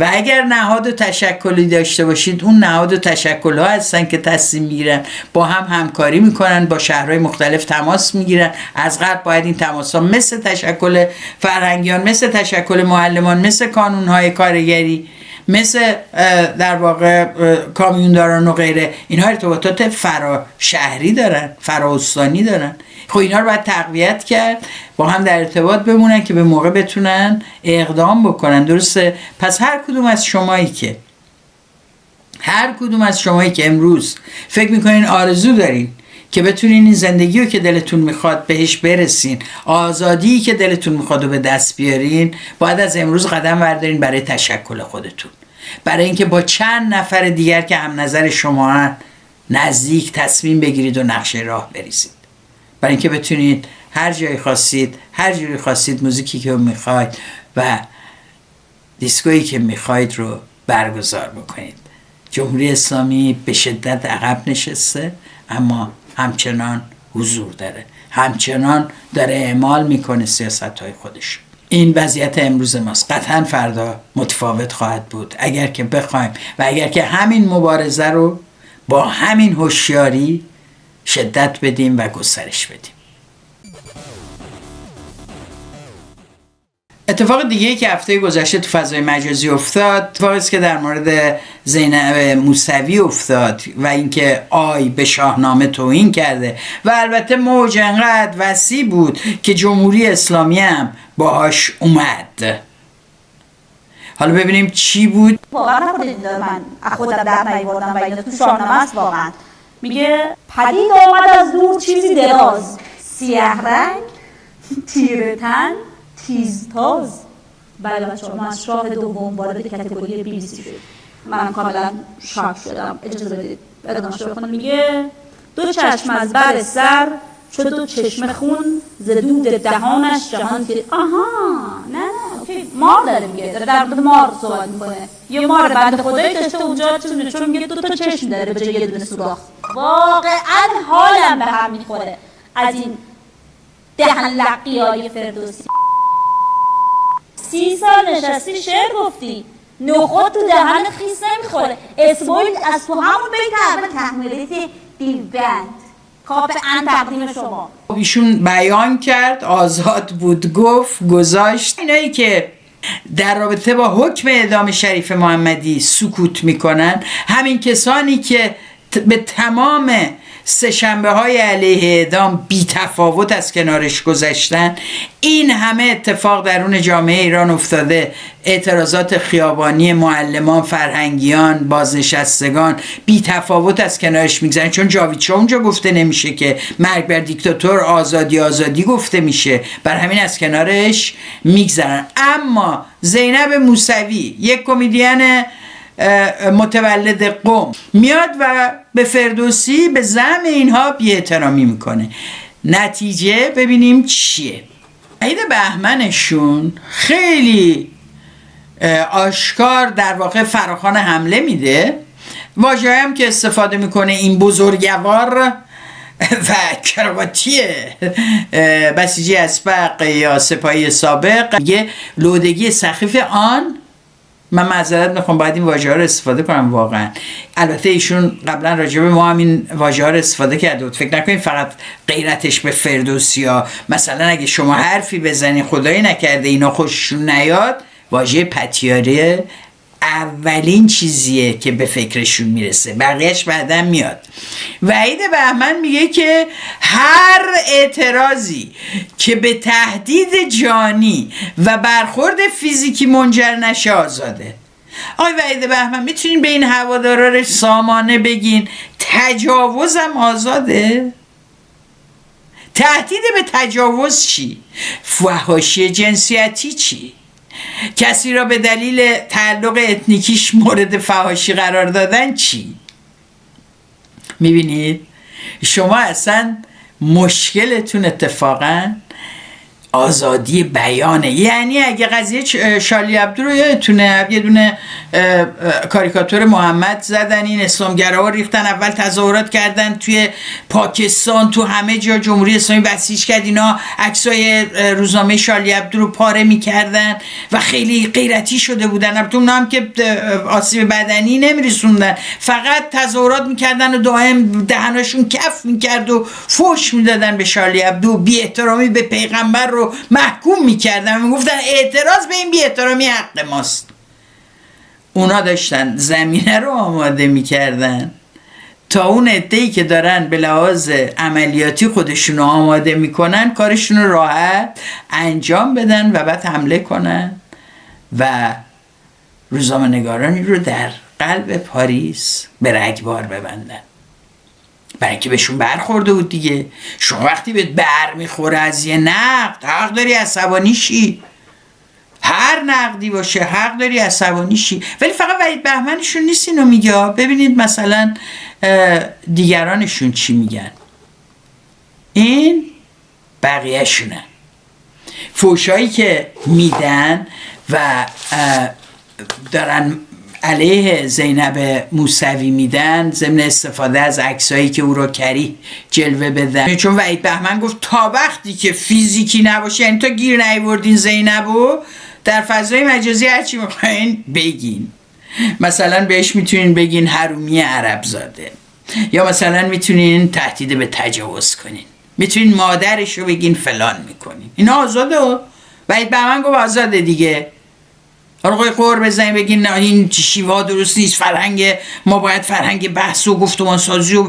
و اگر نهاد و تشکلی داشته باشید، اون نهاد و تشکل ها هستن که تصمیم میگیرن، با هم همکاری میکنن، با شهرهای مختلف تماس میگیرن. از قبل باید این تماس ها مثل تشکل فرهنگیان، مثل تشکل معلمان، مثل کانونهای کارگری، مثل در واقع کامیونداران و غیره، اینها ارتباطات فرا شهری دارن، فرا استانی دارن. خب اینا رو باید تقویت کرد، با هم در ارتباط بمونن که به موقع بتونن اقدام بکنن. درسته؟ پس هر کدوم از شمایی که امروز فکر میکنین آرزو دارین که بتونین این زندگی رو که دلتون میخواد بهش برسین، آزادی که دلتون میخواد رو به دست بیارین، باید از امروز قدم بردارین برای تشکل خودتون، برای اینکه با چند نفر دیگر که هم نظر شما هن نزدیک تصمیم بگیرید و نقشه راه بریزید، برای اینکه بتونید هر جایی خواستید، هر جوری خواستید، موزیکی که میخواید و دیسکویی که میخواید رو برگزار بکنید. جمهوری اسلامی به شدت عقب نشسته، اما همچنان حضور داره، همچنان داره اعمال میکنه سیاست‌های خودش. این وضعیت امروز ماست. قطعا فردا متفاوت خواهد بود اگر که بخوایم و اگر که همین مبارزه رو با همین هوشیاری شدت بدیم و گسترش بدیم. اتفاق دیگه‌ای که هفته گذشته تو فضای مجازی افتاد، اتفاقی است که در مورد زینب موسوی افتاد و اینکه آی به شاهنامه توهین کرده و البته موج انقدر وسیع بود که جمهوری اسلامی هم باهاش اومد. حالا ببینیم چی بود. واقعا نخوردید من خودم در نیاوردم و اینا تو شاهنامه است. واقعا میگه پدید آمد از دور چیزی دراز، سیاه رنگ، تیره تن، تیزتاز. بله بچه‌ها، ما از شاه دوم وارد کاتگوری BBC شدیم. من کاملا شاک شدم. اجازه بدید ادامه‌اش رو بخونم. میگه دو چشم از بر سر چو دو چشم خون ز دود دهانش جهان که آها نه اوکی مار داره میگه، داره در مورد مار صحبت میکنه. یه مار بنده خدایی داشته اونجا چون میگه دو تا چشم داره به جای یه دونه سوراخ. واقعا حالم به هم میخوره از این دهن لقیای فردوسی. 30 سال نشستی شعر گفتی، نخود تو دهن خیس نمیخوره. اسمویل از تو همون بیت اول تحمیلیت دیوبند کاپ ان تقدیم شما. ایشون بیان کرد، آزاد بود، گفت، گذاشت. اینایی که در رابطه با حکم اعدام شریف محمدی سکوت میکنن، همین کسانی که به تمام سه‌شنبه های علیه اعدام بی تفاوت از کنارش گذشتن. این همه اتفاق درون جامعه ایران افتاده، اعتراضات خیابانی معلمان، فرهنگیان، بازنشستگان بی تفاوت از کنارش میگذرن، چون جاوید شاه اونجا گفته نمیشه که مرگ بر دیکتاتور، آزادی آزادی گفته میشه، بر همین از کنارش میگذرن. اما زینب موسوی، یک کمدین متولد قم، میاد و به فردوسی به زعم اینها بی‌احترامی میکنه. نتیجه ببینیم چیه. عید بهمنشون خیلی آشکار در واقع فراخوان حمله میده. واژه‌ای هم که استفاده میکنه این بزرگوار و کراواتی بسیجی اسبق یا سپاهی سابق، میگه لودگی سخیف آن. من معذرت میخوام، باید این واژه‌ها رو استفاده کنم واقعا. البته ایشون قبلا راجع به ما همین واژه‌ها رو استفاده کرده بود. فکر نکنید فقط غیرتش به فردوسی ها. مثلا اگه شما حرفی بزنی خدایی نکرده اینا خوششون نیاد، واژه پتیاره اولین چیزیه که به فکرشون میرسه، بقیهش بعدم میاد. وحید بهمن میگه که هر اعتراضی که به تهدید جانی و برخورد فیزیکی منجر نشه آزاده. آقای وحید بهمن میتونین به این هوادارا سامانه بگین تجاوزم آزاده؟ تهدید به تجاوز چی؟ فحاشی جنسیتی چی؟ کسی را به دلیل تعلق اتنیکیش مورد فحاشی قرار دادن چی؟ میبینید؟ شما اصلا مشکلتون اتفاقا آزادی بیانه. یعنی اگه قضیه شالی عبدو رو یادتونه، یه دونه کاریکاتور محمد زدن، این اسلامگراها ریختن، اول تظاهرات کردن توی پاکستان، تو همه جا جمهوری اسلامی بسیج کرد، اینا عکسای روزنامه شالی عبدو رو پاره میکردن و خیلی غیرتی شده بودن. البته اونا هم که آسیب بدنی نمیرسوندن، فقط تظاهرات میکردن و دائم دهنشون کف میکرد و فحش میدادن به شالی عبدو، بی احترامی به پیغمبر رو محکوم میکردن، میگفتن اعتراض به این بی احترامی حق ماست. اونا داشتن زمینه رو آماده میکردن تا اون عده‌ای که دارن به لحاظ عملیاتی خودشون رو آماده میکنن کارشون رو راحت انجام بدن و بعد حمله کنن و روزنامه‌نگارانی رو در قلب پاریس به رگبار ببندن، برای اینکه بهشون برخورده بود دیگه. شما وقتی بهت بر میخوره از یه نقد حق داری عصبانی شی، هر نقدی باشه حق داری عصبانی شی. ولی فقط وحید بهمنشون نیست اینو میگه. ببینید مثلا دیگرانشون چی میگن. این بقیه شونه. فوشایی که میدن و دارن علیه زینب موسوی میدن ضمن استفاده از عکسایی که او را کریه جلوه بدن، چون وحید بهمن گفت تا وقتی که فیزیکی نباشه، یعنی تا گیر نیوردین زینبو، در فضای مجازی هرچی میخواین بگین. مثلا بهش میتونین بگین حرومی عرب زاده، یا مثلا میتونین تهدید به تجاوز کنین، میتونین مادرش رو بگین فلان میکنین. اینا آزاده. وحید بهمن گفت آزاده دیگه. حالا قور بزنین بگین نه این شیوه درست نیست، فرهنگ ما باید فرهنگ بحث و گفتمان سازی و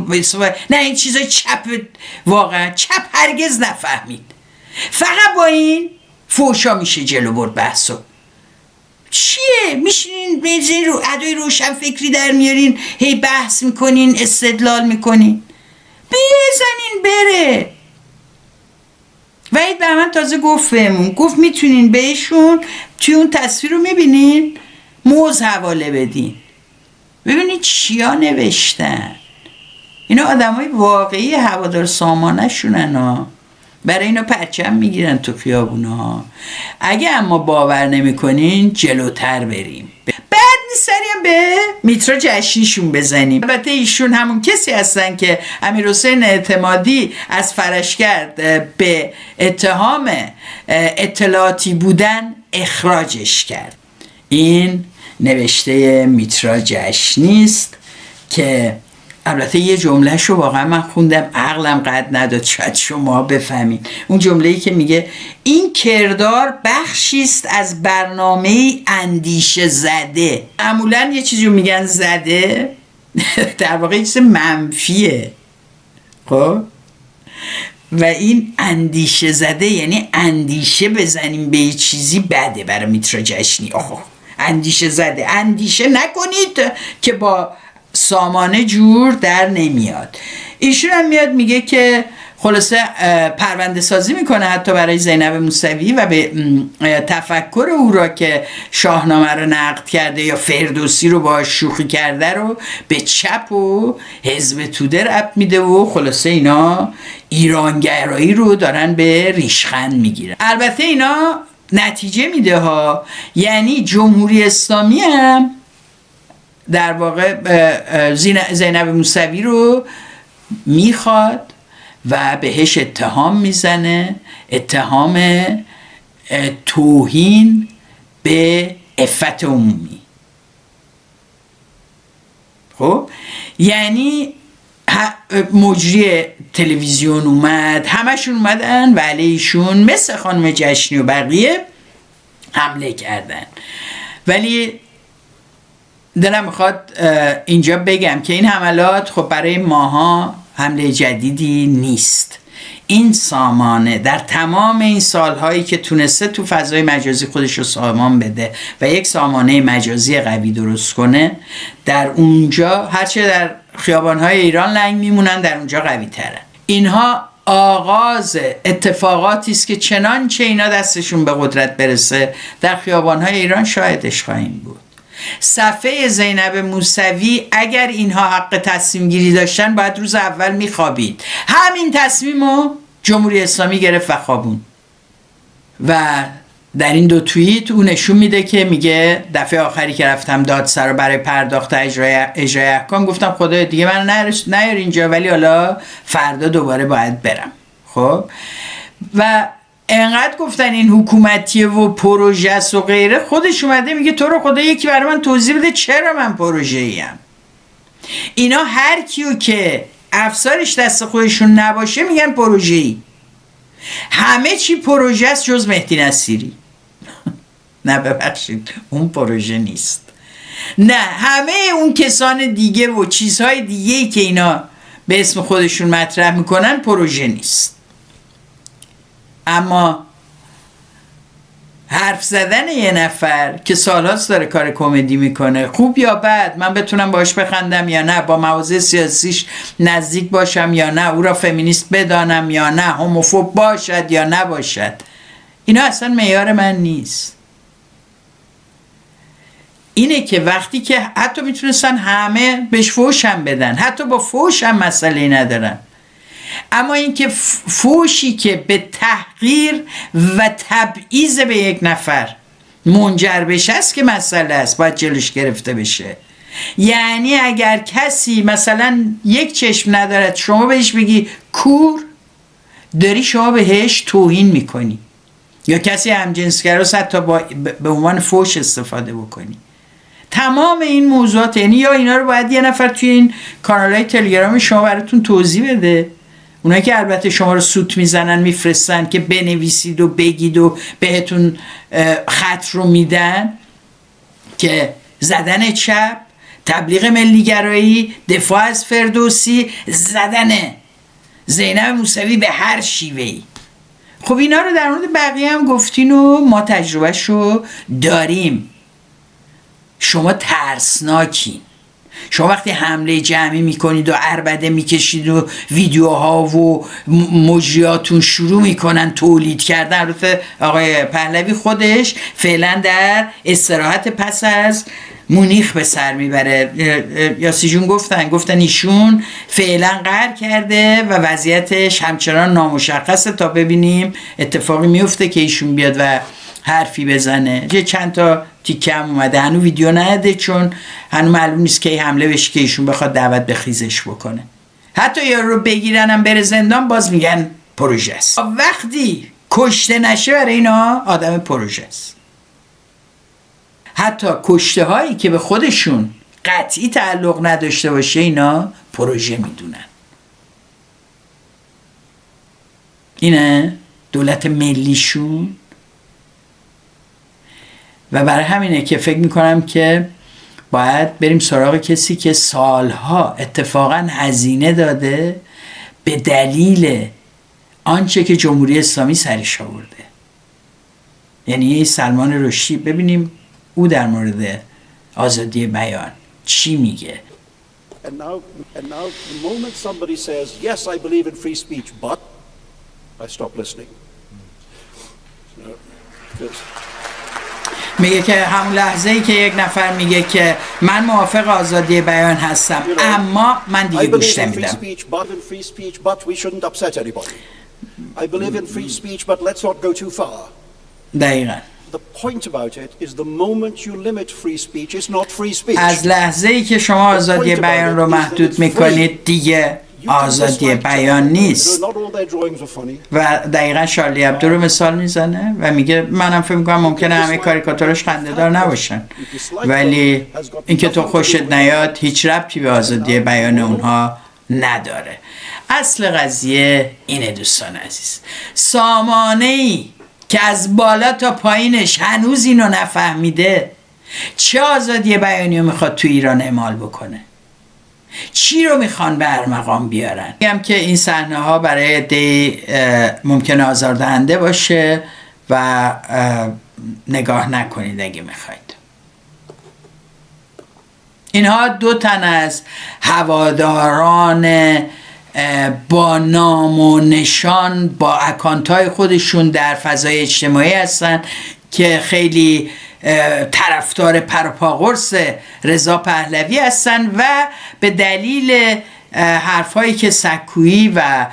نه، این چیزای چپ، واقعا چپ هرگز نفهمید. فقط با این فوشا میشه جلو برد بحثو. چیه؟ میشینین بزنین رو ادای روشن فکری در میارین، هی بحث میکنین، استدلال میکنین. بزنین بره. وحید بهمن تازه گفت بهمون، گفت میتونین بهشون توی اون تصویر رو میبینین موز حواله بدین، ببینید چیا نوشتن. اینا آدم های واقعی هوادار سامانه شونن ها، برای اینا پرچم میگیرن تو خیابونا ها. اگه اما باور نمیکنین جلوتر بریم، بعد سریم به میترا جشنیشون بزنیم. البته ایشون همون کسی هستن که امیرحسین اعتمادی از فرشگرد به اتهام اطلاعاتی بودن اخراجش کرد. این نوشته میترا جشنی است که البته یه جملهش رو واقعا من خوندم عقلم قد نداد شاید شما بفهمید. اون جمله‌ای که میگه این کردار بخشی است از برنامه اندیشه زده. معمولا یه چیزی رو میگن زده در واقع چیز منفیه. خب و این اندیشه زده یعنی اندیشه بزنیم به یه چیزی بده. برای میترا جشنی اندیشه زده، اندیشه نکنید که با سامانه جور در نمیاد. ایشون هم میاد میگه که خلاصه پرونده سازی میکنه حتی برای زینب موسوی و به تفکر او را که شاهنامه رو نقد کرده یا فردوسی رو با شوخی کرده رو به چپ و حزب توده ربط میده و خلاصه اینا ایرانگرایی رو دارن به ریشخند میگیرن. البته اینا نتیجه میده ها، یعنی جمهوری اسلامی هم در واقع زینب موسوی رو میخواد و بهش اتهام میزنه، اتهام توهین به عفت عمومی. خب یعنی مجری تلویزیون اومد، همشون اومدن و علیشون مثل خانم جشنی و بقیه حمله کردن. ولی دلم میخواد اینجا بگم که این حملات خب برای ماها حمله جدیدی نیست. این سامانه در تمام این سالهایی که تونسته تو فضای مجازی خودش رو سامان بده و یک سامانه مجازی قوی درست کنه، در اونجا هرچه در خیابانهای ایران لنگ میمونن در اونجا قوی ترن. اینها آغاز اتفاقاتی است که چنانچه اینا دستشون به قدرت برسه در خیابانهای ایران شاهدش خواهیم بود. صفحه زینب موسوی اگر اینها حق تصمیم گیری داشتن باید روز اول میخوابید. همین تصمیمو جمهوری اسلامی گرفت و خوابون. و در این دو توییت اون نشون میده که میگه دفعه آخری که رفتم دادسرا برای پرداخت اجرای احکام گفتم خدایا دیگه من نیار اینجا، ولی حالا فردا دوباره باید برم. خب و انقدر گفتن این حکومتیه و پروژه است و غیره، خودش اومده میگه تو رو خدا یکی برای من توضیح بده چرا من پروژه ایم. اینا هر کیو که افسارش دست خودشون نباشه میگن پروژه ای. همه چی پروژه است جز مهدی نصیری. نه ببخشید اون پروژه نیست. نه همه اون کسان دیگه و چیزهای دیگه‌ای که اینا به اسم خودشون مطرح میکنن پروژه نیست. اما حرف زدن یه نفر که سالهاست داره کار کمدی میکنه، خوب یا بد، من بتونم باش بخندم یا نه، با مواضع سیاسیش نزدیک باشم یا نه، او را فمینیست بدانم یا نه، هوموفوب باشد یا نباشد، اینا اصلا معیار من نیست. اینه که وقتی که حتی میتونستن همه بهش فوش هم بدن، حتی با فوش هم مسئله ندارن، اما اینکه فوشی که به تحقیر و تبعیض به یک نفر منجر بشه است که مسئله است، باید جلوش گرفته بشه. یعنی اگر کسی مثلا یک چشم ندارد شما بهش بگی کور، داری شما بهش توهین میکنی، یا کسی همجنسگراست حتی به عنوان فوش استفاده بکنی. تمام این موضوعات، یعنی یا اینا رو باید یه نفر توی این کانالای تلگرام شما براتون توضیح بده، اونایی که البته شما رو سوت میزنن میفرستن که بنویسید و بگید و بهتون خط رو میدن که زدن چپ، تبلیغ ملیگرایی، دفاع از فردوسی، زدن زینب موسوی به هر شیوهی. خب اینا رو در مورد بقیه هم گفتین و ما تجربهش رو داریم. شما ترسناکین. شما وقتی حمله جمعی میکنید و عربده میکشید و ویدیوها و مجریاتون شروع میکنن تولید کردن. البته آقای پهلوی خودش فعلا در استراحت پس از مونیخ به سر میبره. یاسی جون گفتن ایشون فعلا قهر کرده و وضعیتش همچنان نامشخصه تا ببینیم اتفاقی میفته که ایشون بیاد و حرفی بزنه. یه چند تا تیکه هم اومده، هنو ویدیو نده چون هنو معلوم نیست که حمله بشه که ایشون بخواد دعوت به خیزش بکنه. حتی یارو رو بگیرنم بره زندان باز میگن پروژه است. وقتی کشته نشه برای اینا آدم پروژه است. حتی کشته هایی که به خودشون قطعی تعلق نداشته باشه اینا پروژه میدونن. اینه دولت ملیشون. و برای همینه که فکر میکنم که باید بریم سراغ کسی که سالها اتفاقا هزینه داده به دلیل آنچه که جمهوری اسلامی سرش آورده. یعنی سلمان رشدی. ببینیم او در مورد آزادی بیان چی میگه. And now the moment somebody says, yes, I believe in free speech, but I stop listening. میگه که همون لحظه ای که یک نفر میگه که من موافق آزادی بیان هستم اما من دیگه گوش نمیدم. دقیقاً. از لحظه ای که شما آزادی بیان رو محدود میکنید دیگه آزادی بیان نیست. و دقیقا شارلی ابدو رو مثال میزنه و میگه منم فکر میکنم ممکنه همه کاریکاتورش خنده‌دار نباشن ولی اینکه تو خوشت نیاد هیچ ربطی به آزادی بیان اونها نداره. اصل قضیه اینه دوستان عزیز. سامانه‌ای که از بالا تا پایینش هنوز اینو نفهمیده چه آزادی بیانی رو میخواد تو ایران اعمال بکنه، چی رو میخوان به ارمغان بیارن. میگم که این صحنه ها برای عده‌ای ممکنه آزاردهنده باشه و نگاه نکنید اگه میخواید. اینها 2 تن از هواداران با نام و نشان با اکانت‌های خودشون در فضای اجتماعی هستن که خیلی طرفدار پروپاگورس رضا پهلوی هستن و به دلیل حرفایی که سکویی و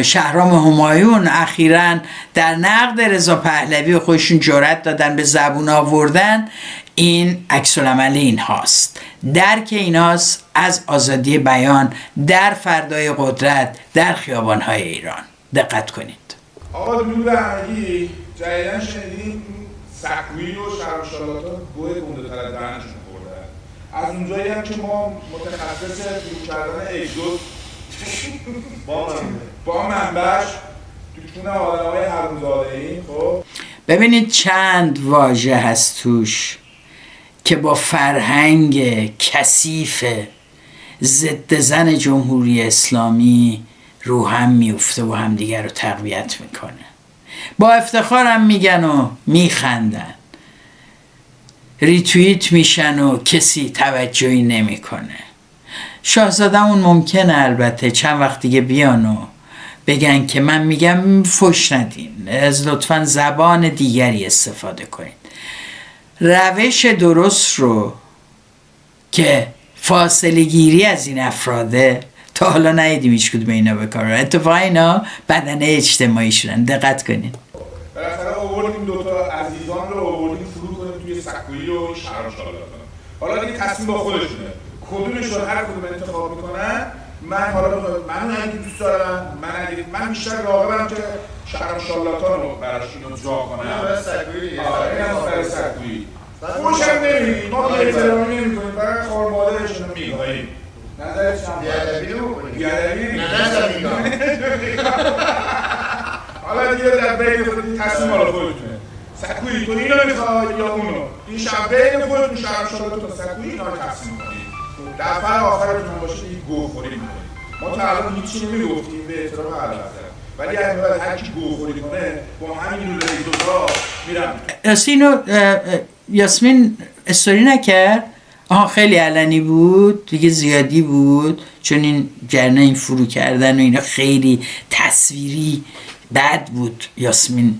شهرام همایون اخیراً در نقد رضا پهلوی و خودشون جرأت دادن به زبون آوردن، این عکس العمل این هاست. درک ایناست از آزادی بیان در فردای قدرت در خیابان‌های ایران. دقت کنید. آقا درود همگی. جدیدن شنیدیم سکویی و شرمشالاتان گوه گنده‌تر از دهنشون خوردن. از اونجایی هم که ما متخصص فرو کردن اگزوز با منبعش تو کونه آدم‌های حرومزاده‌ایم. خب ببینید چند واژه هست توش که با فرهنگ کثیف ضد زن جمهوری اسلامی رو هم میفته و همدیگر رو تقویت میکنه. با افتخارم میگن و میخندن، ریتوییت میشن و کسی توجهی نمیکنه. شاهزاده‌مون ممکنه البته چند وقت دیگه بیان و بگن که من میگم، فحش ندین، از لطفاً زبان دیگری استفاده کنید. روش درست رو که فاصله گیری از این افراده تا حالا ندیدیم هیچ کدوم اینا به کار. اتفاقا اینا بدنه اجتماعی شدن. دقت کنین. بالاخره آوردیم دوتا عزیزان رو آوردیم فرو کنیم توی سکویی و شرم شالاتان. حالا دیگه تصمیم با خودشونه. کدومشون هر کدوم انتخاب میکنن. من حالا من اگه دوست دارم من بیشتر راغبم که شرم شالاتان رو براشون اجرا کنم. برای سکویی. برای سکویی. خوشم نمیدیم. ما احترامی نمی‌کنیم. برای خار مادرشون میگاییم. نظرت چند؟ بیادبی نمی‌کنیم. بیادبی نمی‌کنیم. حالا دیگه در بین خودتون تصمیم حالا خودتونه. سکویی تو اینو میخوای یا اونو. این شب بین خودتون شرم شالاتون سکویی اینا رو تصمیم کنید. دفعه آخرتون باشه این گوخوری میکنید. ما تا الان هیچی نمیگفتیم به احترام اعلیحضرت. ولی اگه هر کی گوخوری کنه با همین لوله دوتا میرم. یاسمین استوری نکرد. خیلی علنی بود دیگه، زیادی بود، چون این جرنه این فرو کردن و اینا خیلی تصویری بد بود. یاسمین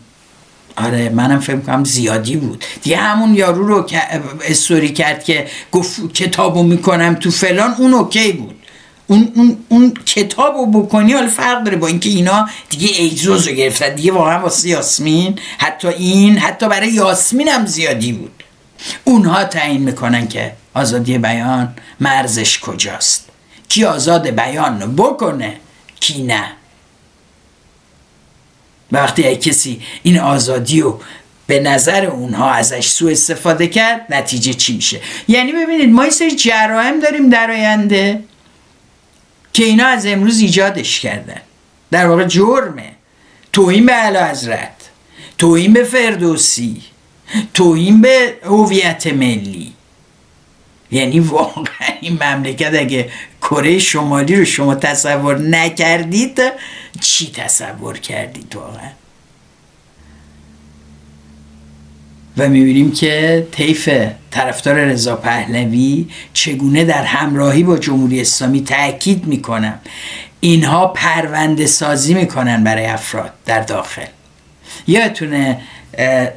آره منم فکر کنم زیادی بود دیگه. همون یارو رو استوری کرد که گفت کتابو میکنم تو فلان، اون اوکی بود. اون کتابو بکنی حالا فرق داره با اینکه اینا دیگه اجازه رو گرفتن دیگه. واقعا واسه یاسمین حتی برای یاسمین هم زیادی بود. اونها تعیین میکنن که آزادی بیان مرزش کجاست، کی آزاد بیان بکنه کی نه. وقتی کسی این آزادی رو به نظر اونها ازش سوء استفاده کرد، نتیجه چی میشه؟ یعنی ببینید ما یه سری جرایم داریم در آینده که اینا از امروز ایجادش کردن. در واقع جرمه، توهین به اعلیحضرت، توهین به فردوسی، توهین به هویت ملی. یعنی واقعا این مملکت اگه کره شمالی رو شما تصور نکردید، چی تصور کردید واقعا؟ و میبینیم که طیف طرفدار رضا پهلوی چگونه در همراهی با جمهوری اسلامی تأکید میکنم اینها پرونده سازی میکنن برای افراد در داخل. یادتونه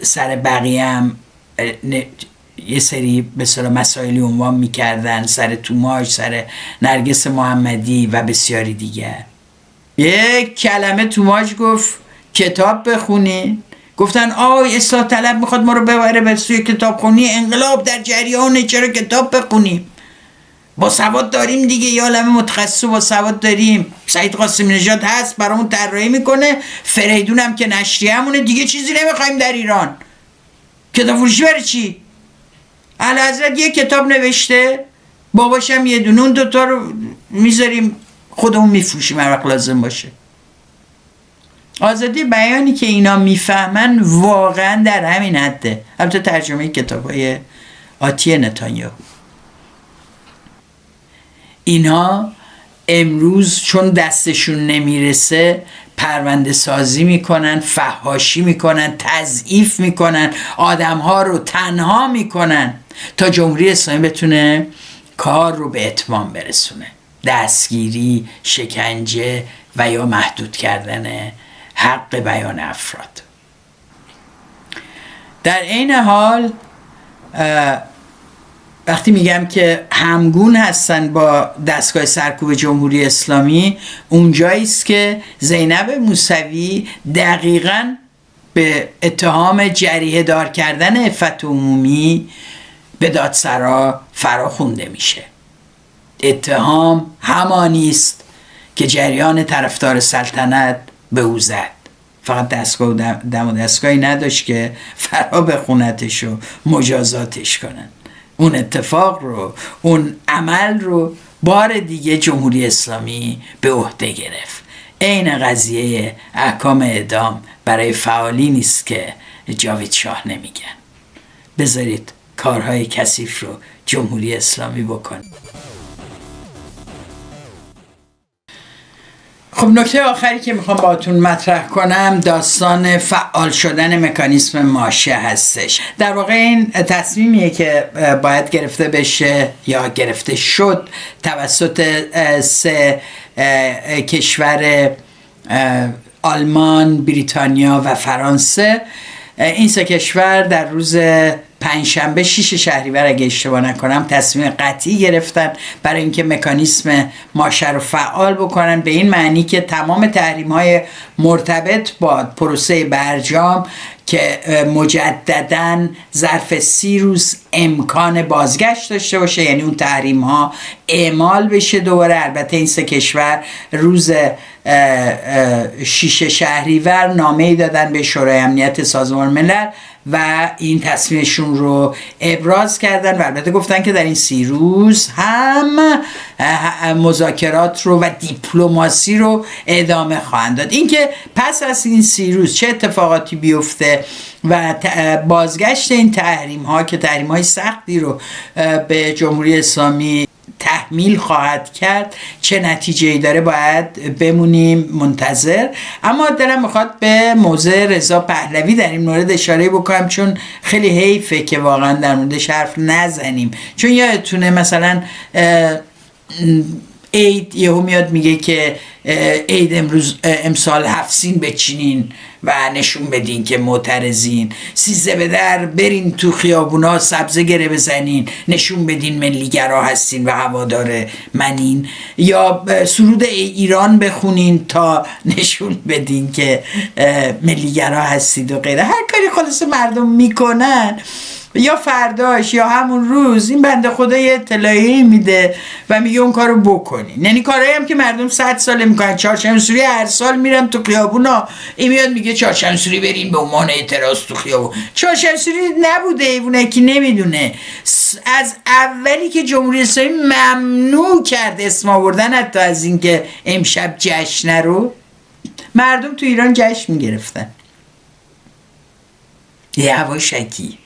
سر بقیه هم یه سری به اصطلاح مسائلی عنوان میکردن، سر توماج، سر نرگس محمدی و بسیاری دیگر. یک کلمه توماج گفت کتاب بخونین، گفتن اصلاح طلب میخواد ما رو ببره به سوی کتاب خونی، انقلاب در جریانه، چرا کتاب بخونیم؟ با سواد داریم دیگه، یه عالمه متخصص با سواد داریم. سعید قاسمی نژاد هست برامون طراحی میکنه، فریدون هم که نشریه‌مونه، دیگه چیزی نمیخوایم در ایران. کتاب فروشی برای چی؟ اعلیحضرت یه کتاب نوشته، باباشم یه دونه، اون دوتا رو میذاریم خودمون میفروشیم هر وقت لازم باشه. آزادی بیانی که اینا میفهمن واقعا در همین حده. البته ترجمه کتابای آتی نتانیاهو. اینا امروز چون دستشون نمیرسه پرونده سازی میکنن، فحاشی میکنن، تضعیف میکنن، آدمها رو تنها میکنن تا جمهوری اسلامی بتونه کار رو به اتمام برسونه. دستگیری، شکنجه و یا محدود کردن حق بیان افراد. در این حال وقتی میگم که همگون هستن با دستگاه سرکوب جمهوری اسلامی، اونجایی است که زینب موسوی دقیقاً به اتهام جریحه دار کردن عفت عمومی به دادسرا فرا خوانده میشه. اتهام همانی است که جریان طرفدار سلطنت به او زد. فقط دستگاه دم و دستگاهی نداشت که فرا بخونتش و مجازاتش کنن. اون اتفاق رو، اون عمل رو بار دیگه جمهوری اسلامی به عهده گرفت. عین قضیه احکام اعدام برای فعالی نیست که جاوید شاه نمیگن. بذارید کارهای کثیف رو جمهوری اسلامی بکنه. خب نکته آخری که میخوام باهاتون مطرح کنم داستان فعال شدن مکانیسم ماشه هستش. در واقع این تصمیمیه که باید گرفته بشه یا گرفته شد توسط 3 کشور آلمان، بریتانیا و فرانسه. این 3 کشور در روز پنجشنبه 6 شهریور اگه اشتباه نکنم تصمیم قطعی گرفتن برای اینکه مکانیسم ماشه رو فعال بکنن، به این معنی که تمام تحریم‌های مرتبط با پروسه برجام که مجدداً ظرف 30 روز امکان بازگشت داشته باشه، یعنی اون تحریم ها اعمال بشه دوباره. البته این سه کشور روز 6 شهریور نامه‌ای دادن به شورای امنیت سازمان ملل و این تصمیمشون رو ابراز کردن و البته گفتن که در این 30 روز هم مذاکرات رو و دیپلماسی رو ادامه خواهند داد. اینکه پس از این 30 روز چه اتفاقاتی بیفته و بازگشت این تحریم ها که تحریم های سختی رو به جمهوری اسلامی تحمیل خواهد کرد چه نتیجه‌ای داره باید بمونیم منتظر. اما دلم میخواد به موضوع رضا پهلوی در این مورد اشاره بکنم، چون خیلی حیفه که واقعا در موردش حرف نزنیم. چون یادتونه مثلا عید یهو میاد میگه که عید امسال 7 سین بچینین و نشون بدین که معترضین، 13 به در برین تو خیابونا سبزه گره بزنین نشون بدین ملیگرا هستین و هوادار منین، یا سرود ایران بخونین تا نشون بدین که ملیگرا هستید و غیره. هر کاری خلاص مردم میکنن یا فرداش یا همون روز این بنده خدا یه اطلاعیه میده و میگه اون کارو بکنین. یعنی کارهایی هم که مردم 100 ساله میکنن. چهارشنبه‌سوری هر سال میرن تو خیابونا، این میاد میگه چهارشنبه‌سوری برین به عنوان اعتراض تو خیابون. چهارشنبه‌سوری نبوده، ایونه کی نمیدونه. از اولی که جمهوری اسلامی ممنوع کرد اسم آوردن حتی از اینکه امشب جشن رو، مردم تو ایران جشن میگرفتن. یه هوا شکی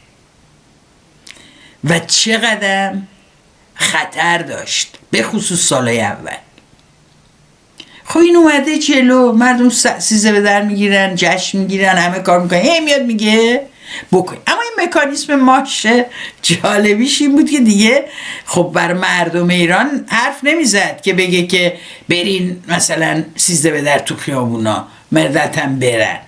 و چقدر خطر داشت به خصوص سالهای اول. خب این اومده جلو، مردم 13 به در میگیرن، جشن میگیرن، همه کار میکنن، هی میاد میگه بکن. اما این مکانیسم ماشه جالبیش این بود که دیگه خب بر مردم ایران حرف نمیزد که بگه که برین مثلا 13 به در تو خیابونا مردتم برن.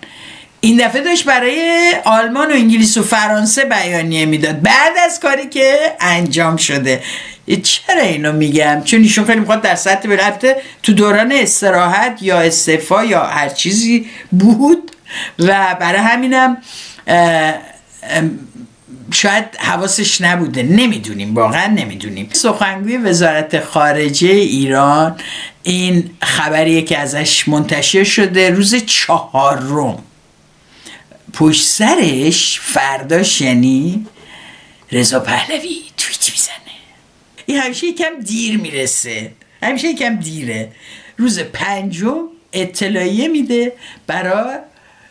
این دفعه داشت برای آلمان و انگلیس و فرانسه بیانیه میداد بعد از کاری که انجام شده. چرا اینو میگم؟ چون ایشون خیلی میخواد در سطح بلند تو دوران استراحت یا استعفا یا هر چیزی بود و برای همینم شاید حواسش نبوده، نمیدونیم، واقعا نمیدونیم. سخنگوی وزارت خارجه ایران این خبریه که ازش منتشر شده روز 4، پشت سرش فرداش یعنی رضا پهلوی توییت میزنه. این همیشه یکم دیر میرسه، همیشه یکم دیره. روز 5 اطلاعیه میده برای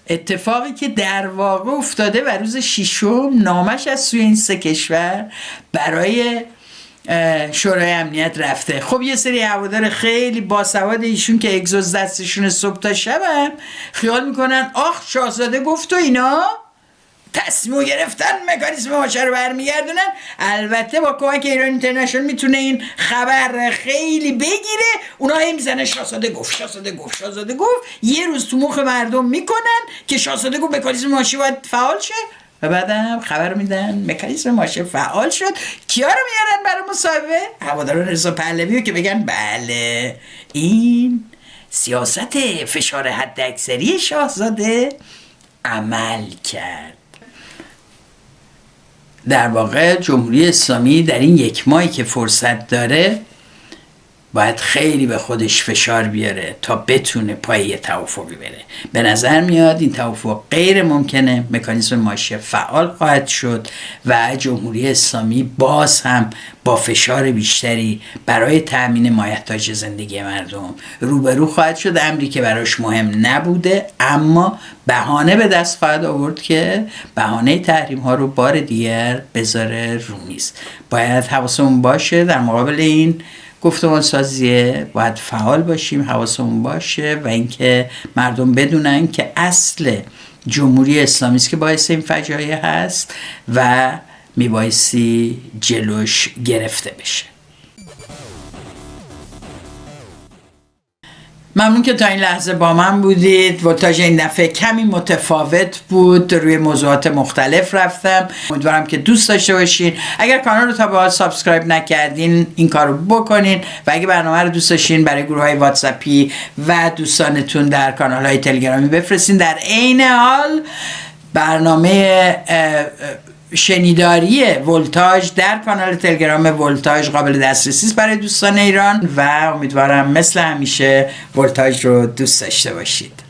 اتفاقی که در واقع افتاده و روز 6 نامش از سوی این سه کشور برای شورای امنیت رفته. خب یه سری هوادار خیلی باسواد ایشون که اگزوز دستشون صبح تا شب خیال میکنن آخ شاهزاده گفت و اینا تصمیمو گرفتن مکانیسم ماشه رو برمیگردونن. البته با کمک ایران اینترنشنال میتونه این خبر خیلی بگیره. اونا هم میزنن شاهزاده گفت، شاهزاده گفت، شاهزاده گفت، یه روز تو مخ مردم میکنن که شاهزاده گفت مکانیسم ماشه باید فعال شه و بعدم خبر میدن مکانیسم ماشه فعال شد. کیا رو میارن برای مصاحبه؟ هواداران رضا پهلوی رو که بگن بله این سیاست فشار حداکثری شاهزاده عمل کرد. در واقع جمهوری اسلامی در این 1 ماهی که فرصت داره باید خیلی به خودش فشار بیاره تا بتونه پای یه توافقی بره. به نظر میاد این توافق غیر ممکنه، مکانیسم ماشه فعال خواهد شد و جمهوری اسلامی باز هم با فشار بیشتری برای تأمین مایحتاج زندگی مردم روبرو خواهد شد. امری که براش مهم نبوده اما بهانه به دست خواهد آورد که بهانه تحریم ها رو بار دیگر بذاره رو میز. باید حواسمون باشه در مقابل این گفتمان سازیه، باید فعال باشیم، حواسمون باشه و اینکه مردم بدونن که اصل جمهوری اسلامی است که باعث این فجایع هست و میبایستی جلوش گرفته بشه. ممنون که تا این لحظه با من بودید. ولتاژ این دفعه کمی متفاوت بود، روی موضوعات مختلف رفتم. امیدوارم که دوست داشته باشین. اگر کانال رو تا به حال سابسکرایب نکردین این کار رو بکنین و اگه برنامه رو دوست داشتین برای گروه های واتساپی و دوستانتون در کانال های تلگرامی بفرستین. در عین حال برنامه شنیداری ولتاژ در کانال تلگرام ولتاژ قابل دسترسی است برای دوستان ایران و امیدوارم مثل همیشه ولتاژ رو دوست داشته باشید.